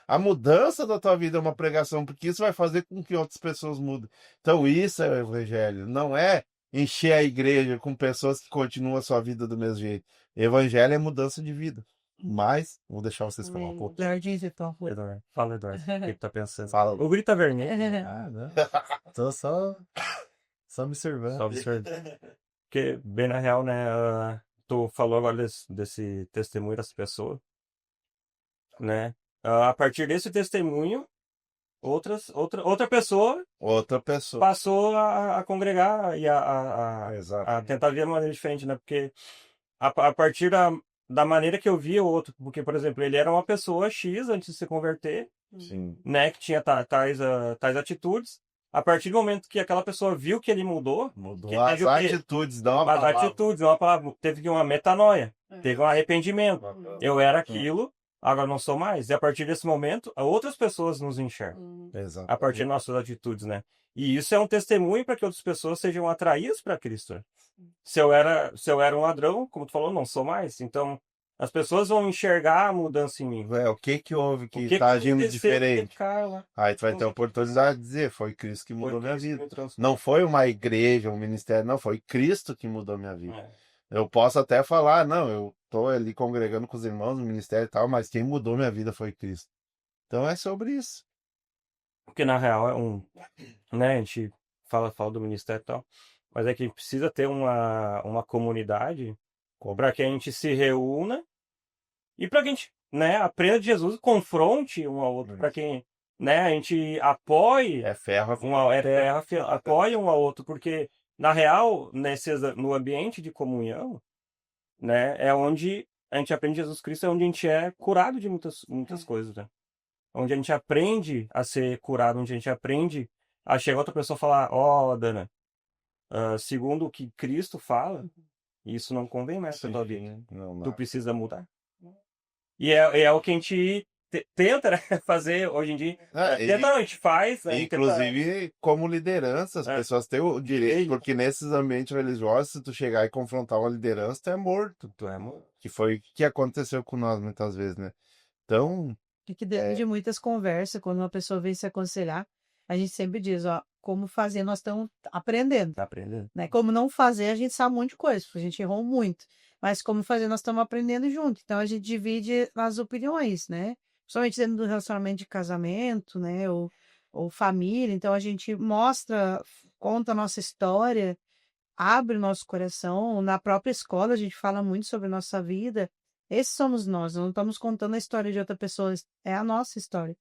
[SPEAKER 3] A mudança da tua vida é uma pregação, porque isso vai fazer com que outras pessoas mudem. Então isso é o evangelho, não é encher a igreja com pessoas que continuam a sua vida do mesmo jeito. Evangelho é mudança de vida. Mas, vou deixar vocês falar um pouco.
[SPEAKER 2] Jardim, então.
[SPEAKER 1] Eduardo. Fala, Eduardo. O que tu tá pensando?
[SPEAKER 3] Fala.
[SPEAKER 1] O grito tá vermelho.
[SPEAKER 4] Ah, não. Tô só me observando.
[SPEAKER 1] Só observa. Porque, bem na real, né? Tu falou agora desse testemunho dessa pessoa, né? A partir desse testemunho, outra pessoa
[SPEAKER 3] Outra pessoa.
[SPEAKER 1] passou a congregar e
[SPEAKER 3] Exato.
[SPEAKER 1] a tentar ver de uma maneira diferente, né? Porque a partir da maneira que eu via o outro, porque, por exemplo, ele era uma pessoa X antes de se converter,
[SPEAKER 3] Sim.
[SPEAKER 1] né? Que tinha tais atitudes. A partir do momento que aquela pessoa viu que ele mudou,
[SPEAKER 3] Mudou
[SPEAKER 1] que
[SPEAKER 3] as
[SPEAKER 1] teve o quê?
[SPEAKER 3] atitudes, não a
[SPEAKER 1] as
[SPEAKER 3] palavra.
[SPEAKER 1] atitudes, uma palavra, teve que uma metanoia, teve um arrependimento. Eu era aquilo, agora não sou mais. E a partir desse momento, outras pessoas nos enxergam,
[SPEAKER 3] Exato.
[SPEAKER 1] a partir das nossas atitudes, né? E isso é um testemunho para que outras pessoas sejam atraídas para Cristo. Se eu era um ladrão, como tu falou, não sou mais. Então, as pessoas vão enxergar a mudança em mim.
[SPEAKER 3] O que houve que
[SPEAKER 1] O que
[SPEAKER 3] tá agindo
[SPEAKER 1] aconteceu
[SPEAKER 3] diferente?
[SPEAKER 1] com Carla?
[SPEAKER 3] Aí tu vai ter a oportunidade de dizer, foi Cristo que
[SPEAKER 1] Foi
[SPEAKER 3] mudou minha
[SPEAKER 1] Cristo que
[SPEAKER 3] vida.
[SPEAKER 1] me transformou.
[SPEAKER 3] Não foi uma igreja, um ministério, não, foi Cristo que mudou minha vida.
[SPEAKER 1] É.
[SPEAKER 3] Eu posso até falar, não, eu tô ali congregando com os irmãos no ministério e tal, mas quem mudou minha vida foi Cristo. Então é sobre isso.
[SPEAKER 1] Porque na real é né, a gente fala do ministério e tal, mas é que a gente precisa ter uma comunidade para que a gente se reúna e para que a gente, né, aprenda de Jesus, confronte um ao outro, para que, né, a gente apoie
[SPEAKER 3] É ferro.
[SPEAKER 1] apoie um ao outro, porque na real, no ambiente de comunhão, né, é onde a gente aprende Jesus Cristo, é onde a gente é curado de muitas coisas, né? Onde a gente aprende a ser curado, onde a gente aprende a chegar outra pessoa e falar, ó, Dana, segundo o que Cristo fala, isso não convém mais pra tua vida.
[SPEAKER 3] Não,
[SPEAKER 1] Tu precisa mudar. E é o que a gente tenta, né, fazer hoje em dia. Tenta, não, a gente faz. A gente tenta-
[SPEAKER 3] Inclusive, como liderança, as
[SPEAKER 1] É.
[SPEAKER 3] pessoas têm o direito,
[SPEAKER 1] Ei.
[SPEAKER 3] porque nesses ambientes religiosos, se tu chegar e confrontar uma liderança, tu é morto.
[SPEAKER 1] Tu é, amor.
[SPEAKER 3] Que foi o que aconteceu com nós muitas vezes, né? Então,
[SPEAKER 2] E que dentro de muitas conversas, quando uma pessoa vem se aconselhar, a gente sempre diz, ó, como fazer, nós estamos aprendendo,
[SPEAKER 1] Tá aprendendo.
[SPEAKER 2] né? Como não fazer, a gente sabe um monte de coisa, porque a gente errou muito. Mas como fazer, nós estamos aprendendo junto. Então a gente divide as opiniões, né? Principalmente dentro do relacionamento de casamento, né? Ou família. Então a gente mostra, conta a nossa história, abre o nosso coração. Na própria escola, a gente fala muito sobre a nossa vida. Esses somos nós, não estamos contando a história de outra pessoa, é a nossa história,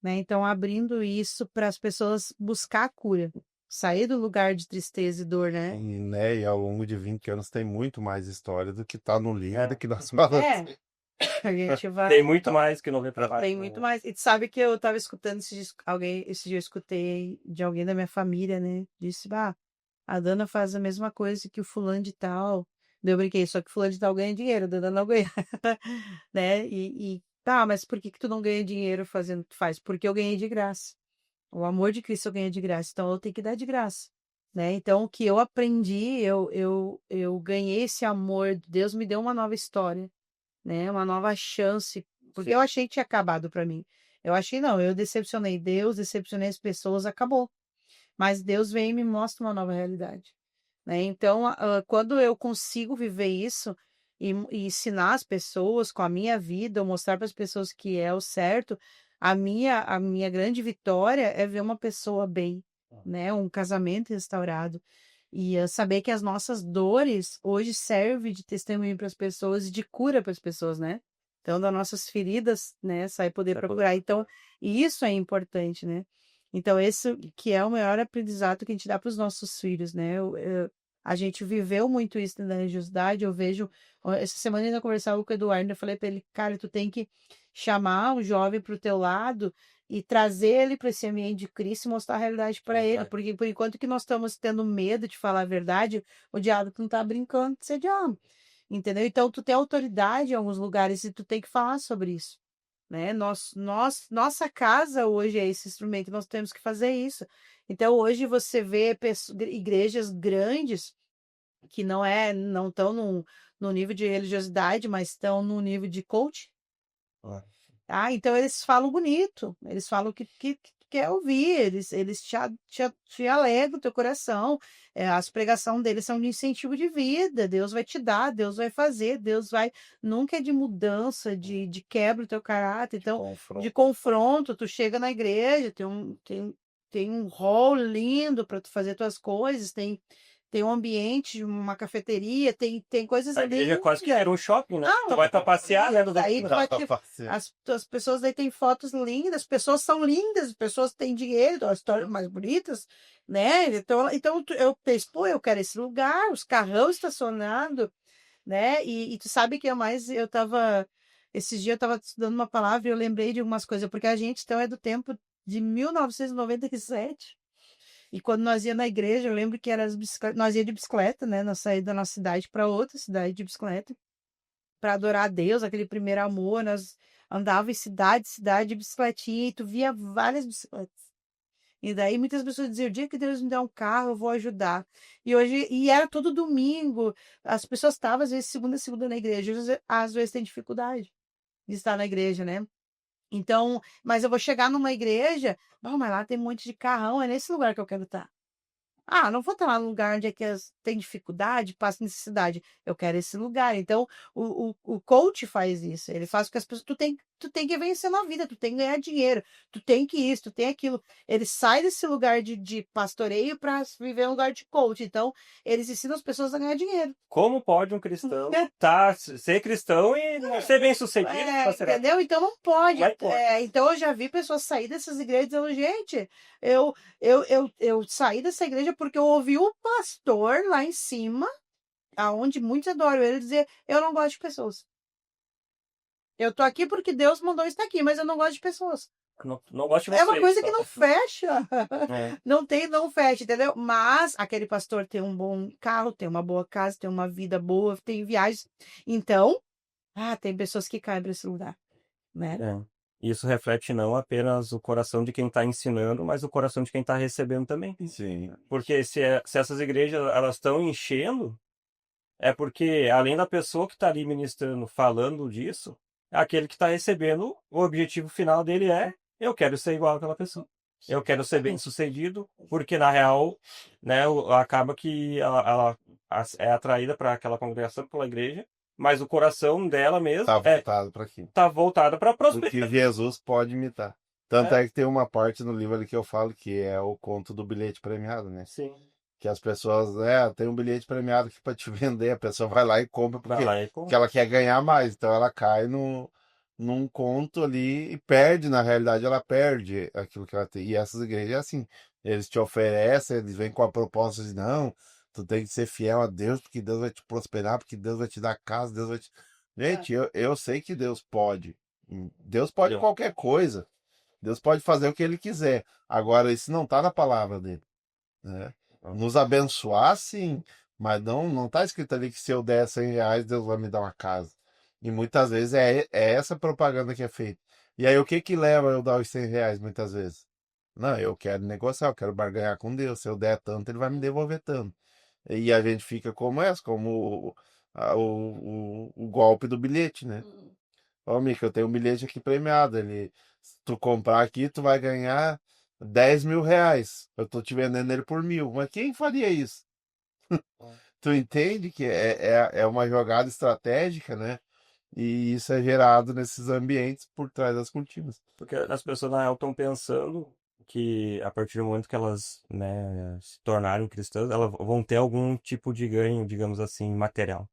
[SPEAKER 2] né? Então, abrindo isso para as pessoas buscar a cura, sair do lugar de tristeza e dor, né?
[SPEAKER 3] e ao longo de 20 anos tem muito mais história do que tá no livro que nós falamos.
[SPEAKER 2] É, a gente vai.
[SPEAKER 1] Tem muito mais que não vem pra
[SPEAKER 2] Tem muito mais. E tu sabe que eu estava escutando esse dia eu escutei de alguém da minha família, né? Disse, a Dana faz a mesma coisa que o fulano de tal. Daí eu brinquei, só que fulano de tal ganha dinheiro, a Dana não ganha, né? Tá, mas por que que tu não ganha dinheiro fazendo o que tu faz? Porque eu ganhei de graça. O amor de Cristo eu ganhei de graça, então eu tenho que dar de graça, né? Então o que eu aprendi, eu ganhei esse amor, Deus me deu uma nova história, né? Uma nova chance, porque eu achei que tinha acabado para mim. Eu achei não, eu decepcionei Deus, decepcionei as pessoas, acabou. Mas Deus vem e me mostra uma nova realidade, né? Então, quando eu consigo viver isso e ensinar as pessoas com a minha vida, ou mostrar para as pessoas que é o certo, a minha grande vitória é ver uma pessoa bem, né? Um casamento restaurado. E saber que as nossas dores hoje servem de testemunho para as pessoas e de cura para as pessoas, né? Então, das nossas feridas, né, sai poder para curar. Então, e isso é importante, né? Então, esse que é o maior aprendizado que a gente dá para os nossos filhos, né? A gente viveu muito isso na religiosidade, eu vejo. Essa semana eu ainda conversava com o Eduardo, eu falei para ele, cara, tu tem que chamar o jovem para o teu lado e trazer ele para esse ambiente de Cristo e mostrar a realidade para ele, porque por enquanto que nós estamos tendo medo de falar a verdade, o diabo não está brincando de ser diabo, entendeu? Então, tu tem autoridade em alguns lugares e tu tem que falar sobre isso, né? Nossa casa hoje é esse instrumento, nós temos que fazer isso. Então, hoje você vê igrejas grandes que não estão no nível de religiosidade, mas estão no nível de coach. Então eles falam bonito, eles falam o que quer ouvir, eles te alegram o teu coração. As pregações deles são de incentivo de vida, Deus vai te dar, Deus vai fazer, Deus vai. Nunca é de mudança, de quebra do teu caráter. Então, de confronto, tu chega na igreja, tem um hall lindo para tu fazer tuas coisas, tem um ambiente, uma cafeteria, tem coisas
[SPEAKER 1] A
[SPEAKER 2] ali.
[SPEAKER 1] igreja quase que era um shopping, né? Tu vai pra passear, né?
[SPEAKER 2] Aí tu vai as pessoas daí têm fotos lindas, as pessoas são lindas, as pessoas têm dinheiro, as histórias mais bonitas, né? Então eu penso, pô, eu quero esse lugar, os carrão estacionado, né? E tu sabe que esses dias eu tava estudando uma palavra e eu lembrei de algumas coisas, porque a gente então é do tempo de 1997. E quando nós ia na igreja, eu lembro que nós ia de bicicleta, né? Nós saímos da nossa cidade para outra cidade de bicicleta para adorar a Deus, aquele primeiro amor. Nós andava em cidade de bicicletinha e tu via várias bicicletas. E daí muitas pessoas diziam: o dia que Deus me der um carro, eu vou ajudar. E era todo domingo. As pessoas estavam, às vezes, segunda na igreja. Às vezes tem dificuldade de estar na igreja, né? Então, mas eu vou chegar numa igreja, mas lá tem um monte de carrão, é nesse lugar que eu quero estar. Ah, não vou estar lá no lugar onde é que tem dificuldade, passa necessidade. Eu quero esse lugar. Então, o coach faz isso. Ele faz com que as pessoas. Tu tem que vencer na vida, tu tem que ganhar dinheiro, tu tem que isso, tu tem aquilo. Ele sai desse lugar de pastoreio para viver um lugar de coach. Então, eles ensinam as pessoas a ganhar dinheiro.
[SPEAKER 1] Como pode um cristão ser cristão e não ser bem sucedido?
[SPEAKER 2] Entendeu? Então não pode.
[SPEAKER 1] Vai pode.
[SPEAKER 2] Então eu já vi pessoas sair dessas igrejas dizendo, gente, eu saí dessa igreja porque eu ouvi o pastor lá em cima, aonde muitos adoram ele, dizer, eu não gosto de pessoas. Eu tô aqui porque Deus mandou estar aqui, mas eu não gosto de pessoas.
[SPEAKER 1] Não gosto de
[SPEAKER 2] É uma
[SPEAKER 1] vocês,
[SPEAKER 2] coisa
[SPEAKER 1] só.
[SPEAKER 2] que não fecha.
[SPEAKER 1] É.
[SPEAKER 2] Não fecha, entendeu? Mas aquele pastor tem um bom carro, tem uma boa casa, tem uma vida boa, tem viagens. Então, tem pessoas que caem para esse lugar, né?
[SPEAKER 1] É. Isso reflete não apenas o coração de quem está ensinando, mas o coração de quem está recebendo também.
[SPEAKER 3] Sim.
[SPEAKER 1] Porque se essas igrejas elas estão enchendo, é porque além da pessoa que está ali ministrando, falando disso, aquele que está recebendo, o objetivo final dele é: eu quero ser igual àquela pessoa. Eu quero ser bem sucedido, porque na real, né, acaba que ela é atraída para aquela congregação, pela igreja, mas o coração dela mesmo
[SPEAKER 3] Tá voltado para aqui.
[SPEAKER 1] tá voltado para
[SPEAKER 3] O
[SPEAKER 1] prosperar.
[SPEAKER 3] que Jesus pode imitar. Tanto é que tem uma parte no livro ali que eu falo que é o conto do bilhete premiado, né?
[SPEAKER 1] Sim.
[SPEAKER 3] Que as pessoas, tem um bilhete premiado aqui para te vender, a pessoa vai lá e compra
[SPEAKER 1] Vai lá e
[SPEAKER 3] porque ela quer ganhar mais. Então ela cai num conto ali e perde, na realidade ela perde aquilo que ela tem. E essas igrejas é assim, eles te oferecem, eles vêm com a proposta de não, tu tem que ser fiel a Deus, porque Deus vai te prosperar, porque Deus vai te dar casa, Deus vai te... Gente, eu sei que Deus pode. Deus pode
[SPEAKER 1] Deus.
[SPEAKER 3] qualquer coisa. Deus pode fazer o que ele quiser. Agora, isso não está na palavra dele, né? Nos abençoar, sim, mas não tá escrito ali que se eu der R$ 100, Deus vai me dar uma casa. E muitas vezes é essa propaganda que é feita. E aí o que leva eu dar os R$ 100 muitas vezes? Não, eu quero negociar, eu quero barganhar com Deus. Se eu der tanto, ele vai me devolver tanto. E a gente fica como essa, como o golpe do bilhete, né? Ó, Mica, eu tenho um bilhete aqui premiado. Se tu comprar aqui, tu vai ganhar R$ 10.000. Eu tô te vendendo ele por 1.000. Mas quem faria isso? Tu entende que é uma jogada estratégica, né? E isso é gerado nesses ambientes por trás das cortinas.
[SPEAKER 1] Porque as pessoas na real estão pensando que a partir do momento que elas, né, se tornarem cristãs, elas vão ter algum tipo de ganho, digamos assim, material,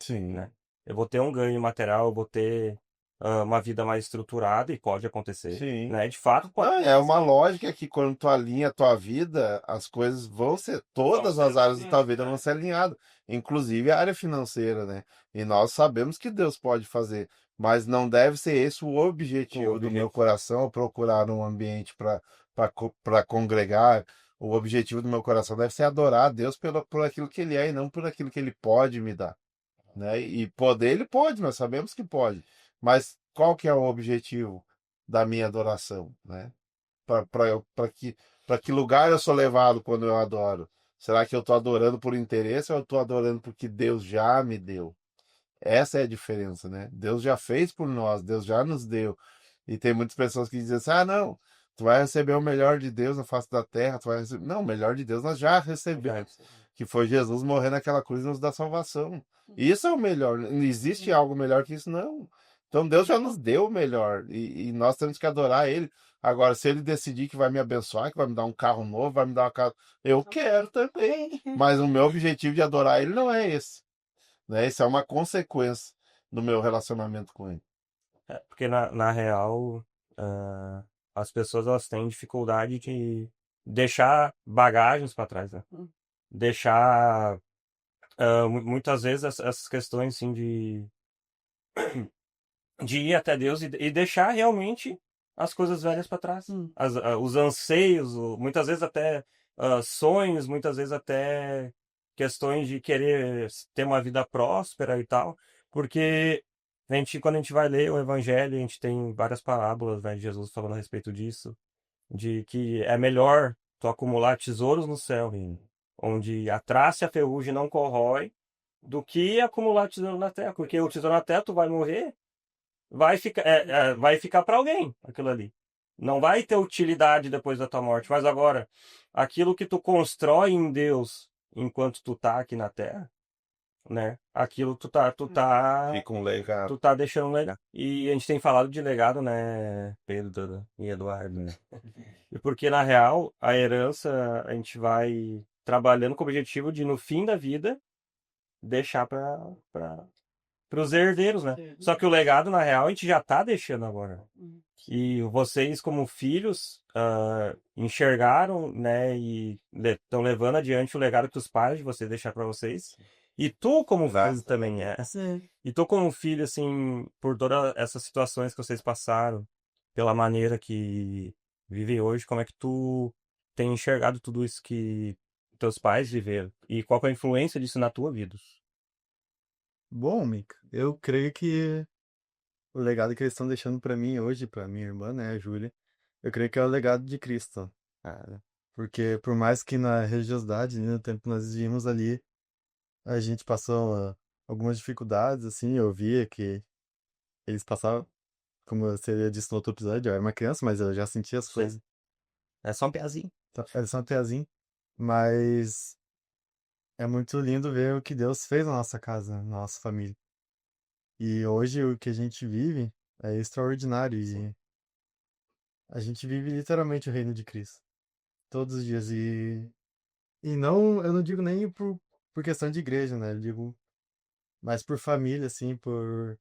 [SPEAKER 3] Sim.
[SPEAKER 1] né? Eu vou ter um ganho material, eu vou ter uma vida mais estruturada, e pode acontecer,
[SPEAKER 3] Sim.
[SPEAKER 1] né? De fato, pode
[SPEAKER 3] É uma lógica que quando tu alinha a tua vida, as coisas vão ser, todas as áreas da tua vida vão ser alinhadas, inclusive a área financeira, né? E nós sabemos que Deus pode fazer, mas não deve ser esse o objetivo do meu coração, ao procurar um ambiente para congregar. O objetivo do meu coração deve ser adorar a Deus por aquilo que Ele é e não por aquilo que Ele pode me dar, né? E poder Ele pode, nós sabemos que pode, mas qual que é o objetivo da minha adoração, né? Para que lugar eu sou levado quando eu adoro? Será que eu estou adorando por interesse ou eu estou adorando porque Deus já me deu? Essa é a diferença, né? Deus já fez por nós, Deus já nos deu. E tem muitas pessoas que dizem assim: não, tu vai receber o melhor de Deus na face da terra, tu vai receber... Não, o melhor de Deus nós já recebemos, que foi Jesus morrer naquela cruz e nos dar salvação. Isso é o melhor. Não existe algo melhor que isso, não. Então Deus já nos deu o melhor e nós temos que adorar Ele. Agora, se Ele decidir que vai me abençoar, que vai me dar um carro novo, vai me dar uma casa, eu quero também. Mas o meu objetivo de adorar Ele não é esse, né? Isso é uma consequência do meu relacionamento com Ele.
[SPEAKER 1] porque na real, as pessoas elas têm dificuldade de deixar bagagens para trás, né? Deixar muitas vezes essas questões assim de ir até Deus e deixar realmente as coisas velhas para trás. Os anseios, muitas vezes até sonhos, muitas vezes até questões de querer ter uma vida próspera e tal. Porque quando a gente vai ler o Evangelho, a gente tem várias parábolas, né, de Jesus falando a respeito disso, de que é melhor tu acumular tesouros no céu, onde a traça e a ferrugem não corrói, do que acumular tesouro na terra. Porque o tesouro na terra tu vai morrer, vai ficar para alguém aquilo ali. não vai ter utilidade depois da tua morte. Mas agora, aquilo que tu constrói em Deus enquanto tu tá aqui na Terra, né? Aquilo
[SPEAKER 3] Fica um legado.
[SPEAKER 1] tu tá deixando um legado. E a gente tem falado de legado, né, Pedro e Eduardo, né? E porque, na real, a herança a gente vai trabalhando com o objetivo de, no fim da vida, deixar para os herdeiros, né? Só que o legado, na real, a gente já tá deixando agora. E vocês, como filhos, enxergaram, né, e estão levando adiante o legado que os pais de vocês deixaram para vocês. E tu, como filho, também é.
[SPEAKER 2] Sim.
[SPEAKER 1] E tu, como filho, assim, por todas essas situações que vocês passaram, pela maneira que vive hoje, como é que tu tem enxergado tudo isso que teus pais viveram? E qual que é a influência disso na tua vida?
[SPEAKER 4] Bom, Mica, eu creio que o legado que eles estão deixando pra mim hoje, pra minha irmã, né, a Júlia, eu creio que é o legado de Cristo. Cara. Porque por mais que na religiosidade, né, no tempo que nós vivíamos ali, a gente passou algumas dificuldades, assim, eu via que eles passavam, como você disse no outro episódio, eu era uma criança, mas eu já sentia as
[SPEAKER 1] Sim.
[SPEAKER 4] coisas.
[SPEAKER 1] É só um pezinho.
[SPEAKER 4] Eles são até assim, mas é muito lindo ver o que Deus fez na nossa casa, na nossa família. E hoje o que a gente vive é extraordinário e a gente vive literalmente o reino de Cristo todos os dias e não, eu não digo nem por questão de igreja, né? Eu digo mais por família, assim, por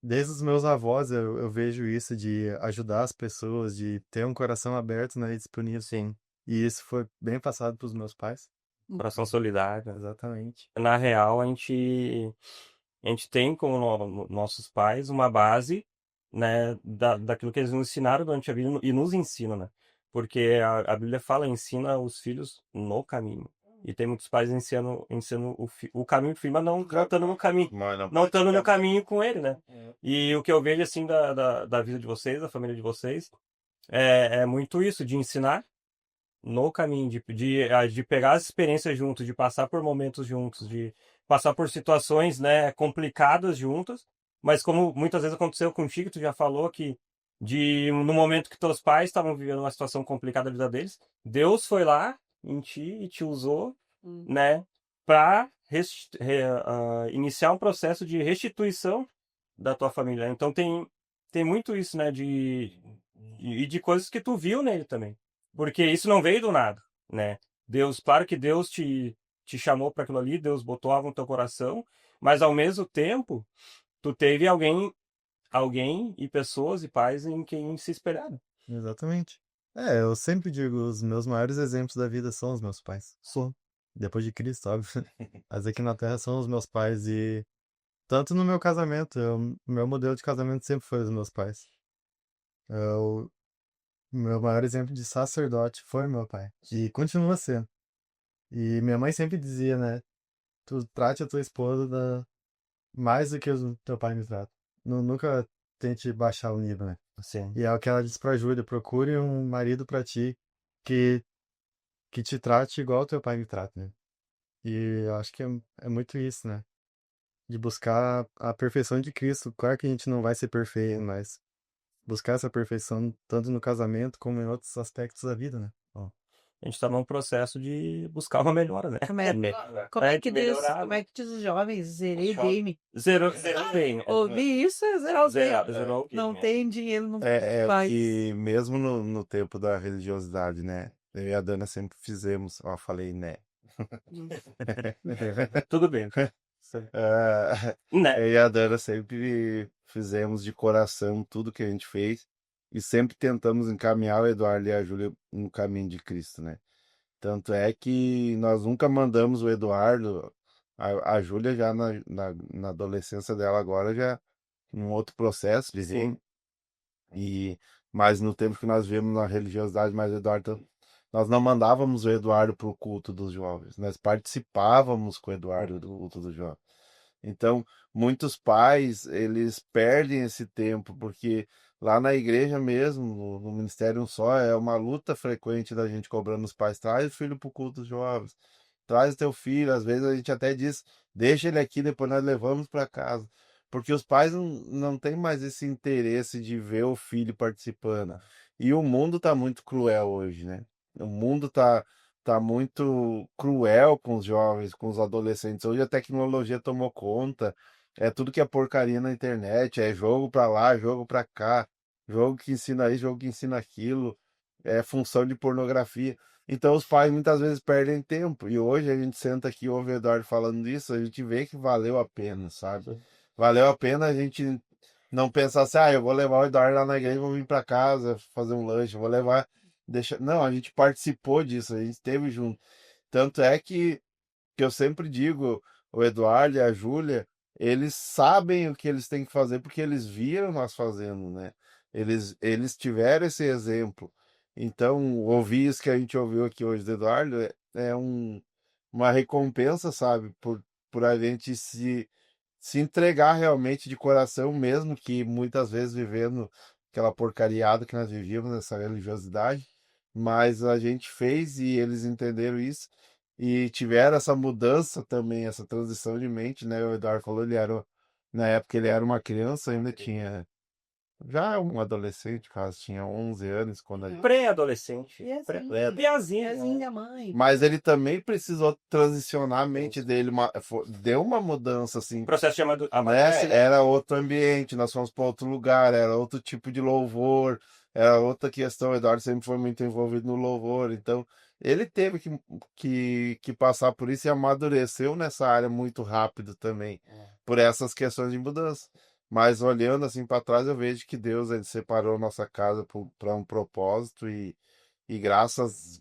[SPEAKER 4] desde os meus avós eu vejo isso de ajudar as pessoas, de ter um coração aberto, né, e disponível.
[SPEAKER 1] Sim.
[SPEAKER 4] E isso foi bem passado para os meus pais.
[SPEAKER 1] Coração solidário.
[SPEAKER 4] Exatamente.
[SPEAKER 1] Na real, a gente tem como nossos pais uma base, né, daquilo que eles nos ensinaram durante a vida e nos ensinam, né? Porque a Bíblia fala, ensina os filhos no caminho. E tem muitos pais ensinando o caminho do filho, mas não estando no caminho. Não estando no caminho com ele, né? E o que eu vejo, assim, da vida de vocês, da família de vocês, é muito isso, de ensinar no caminho, de pegar as experiências juntos, de passar por momentos juntos, de passar por situações, né, complicadas juntos, mas como muitas vezes aconteceu contigo, tu já falou que no momento que teus pais estavam vivendo uma situação complicada na vida deles, Deus foi lá em ti e te usou, né, para iniciar um processo de restituição da tua família. Então tem muito isso, né, e de coisas que tu viu nele também. Porque isso não veio do nada, né? Deus, claro que Deus te chamou para aquilo ali, Deus botou algo no teu coração, mas ao mesmo tempo, tu teve alguém e pessoas e pais em quem se espelharam.
[SPEAKER 4] Exatamente. É, eu sempre digo, os meus maiores exemplos da vida são os meus pais. Sou. Depois de Cristo, óbvio. Mas aqui na Terra são os meus pais e tanto no meu casamento, o meu modelo de casamento sempre foi os meus pais. O meu maior exemplo de sacerdote foi meu pai. E continua sendo. E minha mãe sempre dizia, né? Tu trate a tua esposa mais do que o teu pai me trata. Nunca tente baixar o nível, né?
[SPEAKER 1] Sim.
[SPEAKER 4] E é o que ela diz pra Júlia, procure um marido pra ti que, que te trate igual teu pai me trata, né? E eu acho que é muito isso, né? De buscar a perfeição de Cristo. Claro que a gente não vai ser perfeito, mas buscar essa perfeição tanto no casamento como em outros aspectos da vida, né?
[SPEAKER 1] A gente está num processo de buscar uma melhora, né?
[SPEAKER 2] Como é que diz os jovens? Zerei o game.
[SPEAKER 1] Zerou bem.
[SPEAKER 2] Ouvi isso, é zerar o game.
[SPEAKER 1] Zerou o
[SPEAKER 2] Não
[SPEAKER 1] game.
[SPEAKER 2] tem dinheiro, não
[SPEAKER 3] É
[SPEAKER 2] faz.
[SPEAKER 3] que mesmo no tempo da religiosidade, né? Eu e a Dana sempre fizemos, ó, falei, né?
[SPEAKER 1] Tudo bem. Né?
[SPEAKER 3] Eu e a Dana sempre fizemos de coração tudo que a gente fez e sempre tentamos encaminhar o Eduardo e a Júlia no caminho de Cristo, né? Tanto é que nós nunca mandamos o Eduardo, a Júlia já na adolescência dela agora já um outro processo de mas no tempo que nós vivemos na religiosidade mais Eduardo, nós não mandávamos o Eduardo para o culto dos jovens, nós participávamos com o Eduardo do culto dos jovens. Então, muitos pais, eles perdem esse tempo, porque lá na igreja mesmo, no Ministério Um Só, é uma luta frequente da gente cobrando os pais, traz o filho para o culto dos jovens, traz o teu filho, às vezes a gente até diz, deixa ele aqui, depois nós levamos para casa. Porque os pais não têm mais esse interesse de ver o filho participando. E o mundo tá muito cruel hoje, né? O mundo tá muito cruel com os jovens, com os adolescentes. Hoje a tecnologia tomou conta, é tudo que é porcaria na internet, é jogo pra lá, jogo pra cá, jogo que ensina isso, jogo que ensina aquilo, é função de pornografia. Então os pais muitas vezes perdem tempo. E hoje a gente senta aqui e ouve o Eduardo falando isso, a gente vê que valeu a pena, sabe?
[SPEAKER 1] Sim.
[SPEAKER 3] Valeu a pena a gente não pensar assim, eu vou levar o Eduardo lá na igreja, vou vir pra casa fazer um lanche, vou levar, deixa. Não, a gente participou disso, a gente esteve junto. Tanto é que eu sempre digo, o Eduardo e a Júlia, eles sabem o que eles têm que fazer porque eles viram nós fazendo, né? Eles tiveram esse exemplo. Então, ouvir isso que a gente ouviu aqui hoje do Eduardo é uma recompensa, sabe? Por a gente se entregar realmente de coração, mesmo que muitas vezes vivendo aquela porcariada que nós vivíamos, essa religiosidade, mas a gente fez e eles entenderam isso e tiveram essa mudança também, essa transição de mente, né? O Eduardo falou, na época ele era uma criança, ainda tinha, já um adolescente, caso tinha 11 anos, quando a gente...
[SPEAKER 1] Pré-adolescente.
[SPEAKER 2] Piazinho.
[SPEAKER 3] É,
[SPEAKER 1] Piazinha.
[SPEAKER 2] Piazinho da mãe.
[SPEAKER 3] mas ele também precisou transicionar a mente dele, deu uma mudança, assim,
[SPEAKER 1] Processo de
[SPEAKER 3] né?
[SPEAKER 1] amadurecimento.
[SPEAKER 3] Era outro ambiente, nós fomos para outro lugar, era outro tipo de louvor, era outra questão. O Eduardo sempre foi muito envolvido no louvor, então ele teve que passar por isso e amadureceu nessa área muito rápido também, por essas questões de mudança. Mas olhando assim para trás, eu vejo que Deus ele separou nossa casa para um propósito e graças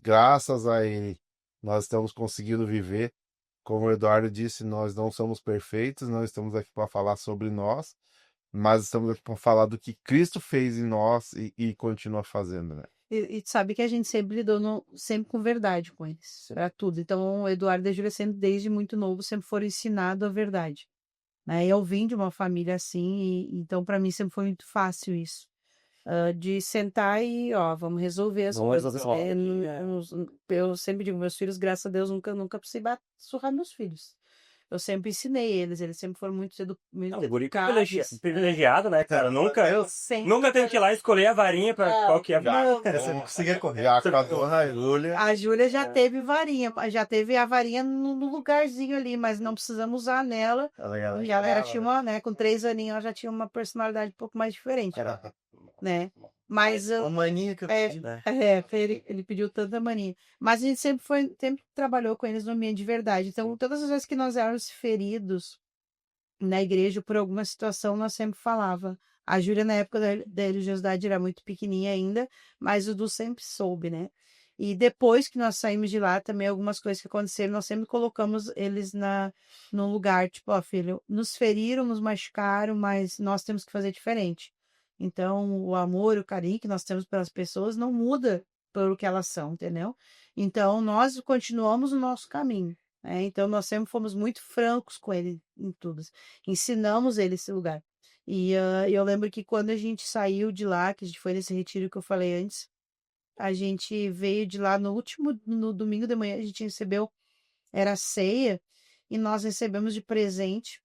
[SPEAKER 3] a ele nós estamos conseguindo viver. Como o Eduardo disse, nós não somos perfeitos, não estamos aqui para falar sobre nós, mas estamos aqui para falar do que Cristo fez em nós e continua fazendo, né?
[SPEAKER 2] E sabe que a gente sempre lidou sempre com verdade com eles, para tudo. Então, o Eduardo e a Júlia sempre, desde muito novo, sempre foram ensinados a verdade. Né? Eu vim de uma família assim, então para mim sempre foi muito fácil isso. De sentar e, vamos resolver as
[SPEAKER 1] Vamos
[SPEAKER 2] coisas.
[SPEAKER 1] resolver logo.
[SPEAKER 2] Eu sempre digo, meus filhos, graças a Deus, nunca precisei surrar meus filhos. Eu sempre ensinei eles sempre foram muito
[SPEAKER 1] Não, guri
[SPEAKER 2] educados.
[SPEAKER 1] privilegiado, né, cara? Nunca
[SPEAKER 2] Sempre.
[SPEAKER 1] Nunca teve que ir lá escolher a varinha pra qual que é a
[SPEAKER 2] Não,
[SPEAKER 4] Você não conseguia correr.
[SPEAKER 3] Já com a dona Júlia.
[SPEAKER 2] a Júlia já teve varinha, já teve a varinha no lugarzinho ali, mas não precisamos usar nela. E ela tinha uma, né, com 3 aninhos, ela já tinha uma personalidade um pouco mais diferente, né? Mas
[SPEAKER 4] Uma mania que eu pedi, né?
[SPEAKER 2] ele pediu tanta mania. Mas a gente sempre trabalhou com eles no ambiente de verdade. Então, todas as vezes que nós éramos feridos na igreja por alguma situação, nós sempre falava. A Júlia, na época da religiosidade, era muito pequenininha ainda, mas o Du sempre soube, né? E depois que nós saímos de lá, também algumas coisas que aconteceram, nós sempre colocamos eles no lugar, tipo, filho, nos feriram, nos machucaram, mas nós temos que fazer diferente. Então, o amor, o carinho que nós temos pelas pessoas não muda pelo que elas são, entendeu? Então, nós continuamos o nosso caminho. Né? Então, nós sempre fomos muito francos com ele em tudo. Ensinamos ele esse lugar. E eu lembro que quando a gente saiu de lá, que a gente foi nesse retiro que eu falei antes, a gente veio de lá no domingo de manhã, a gente recebeu, era ceia, e nós recebemos de presente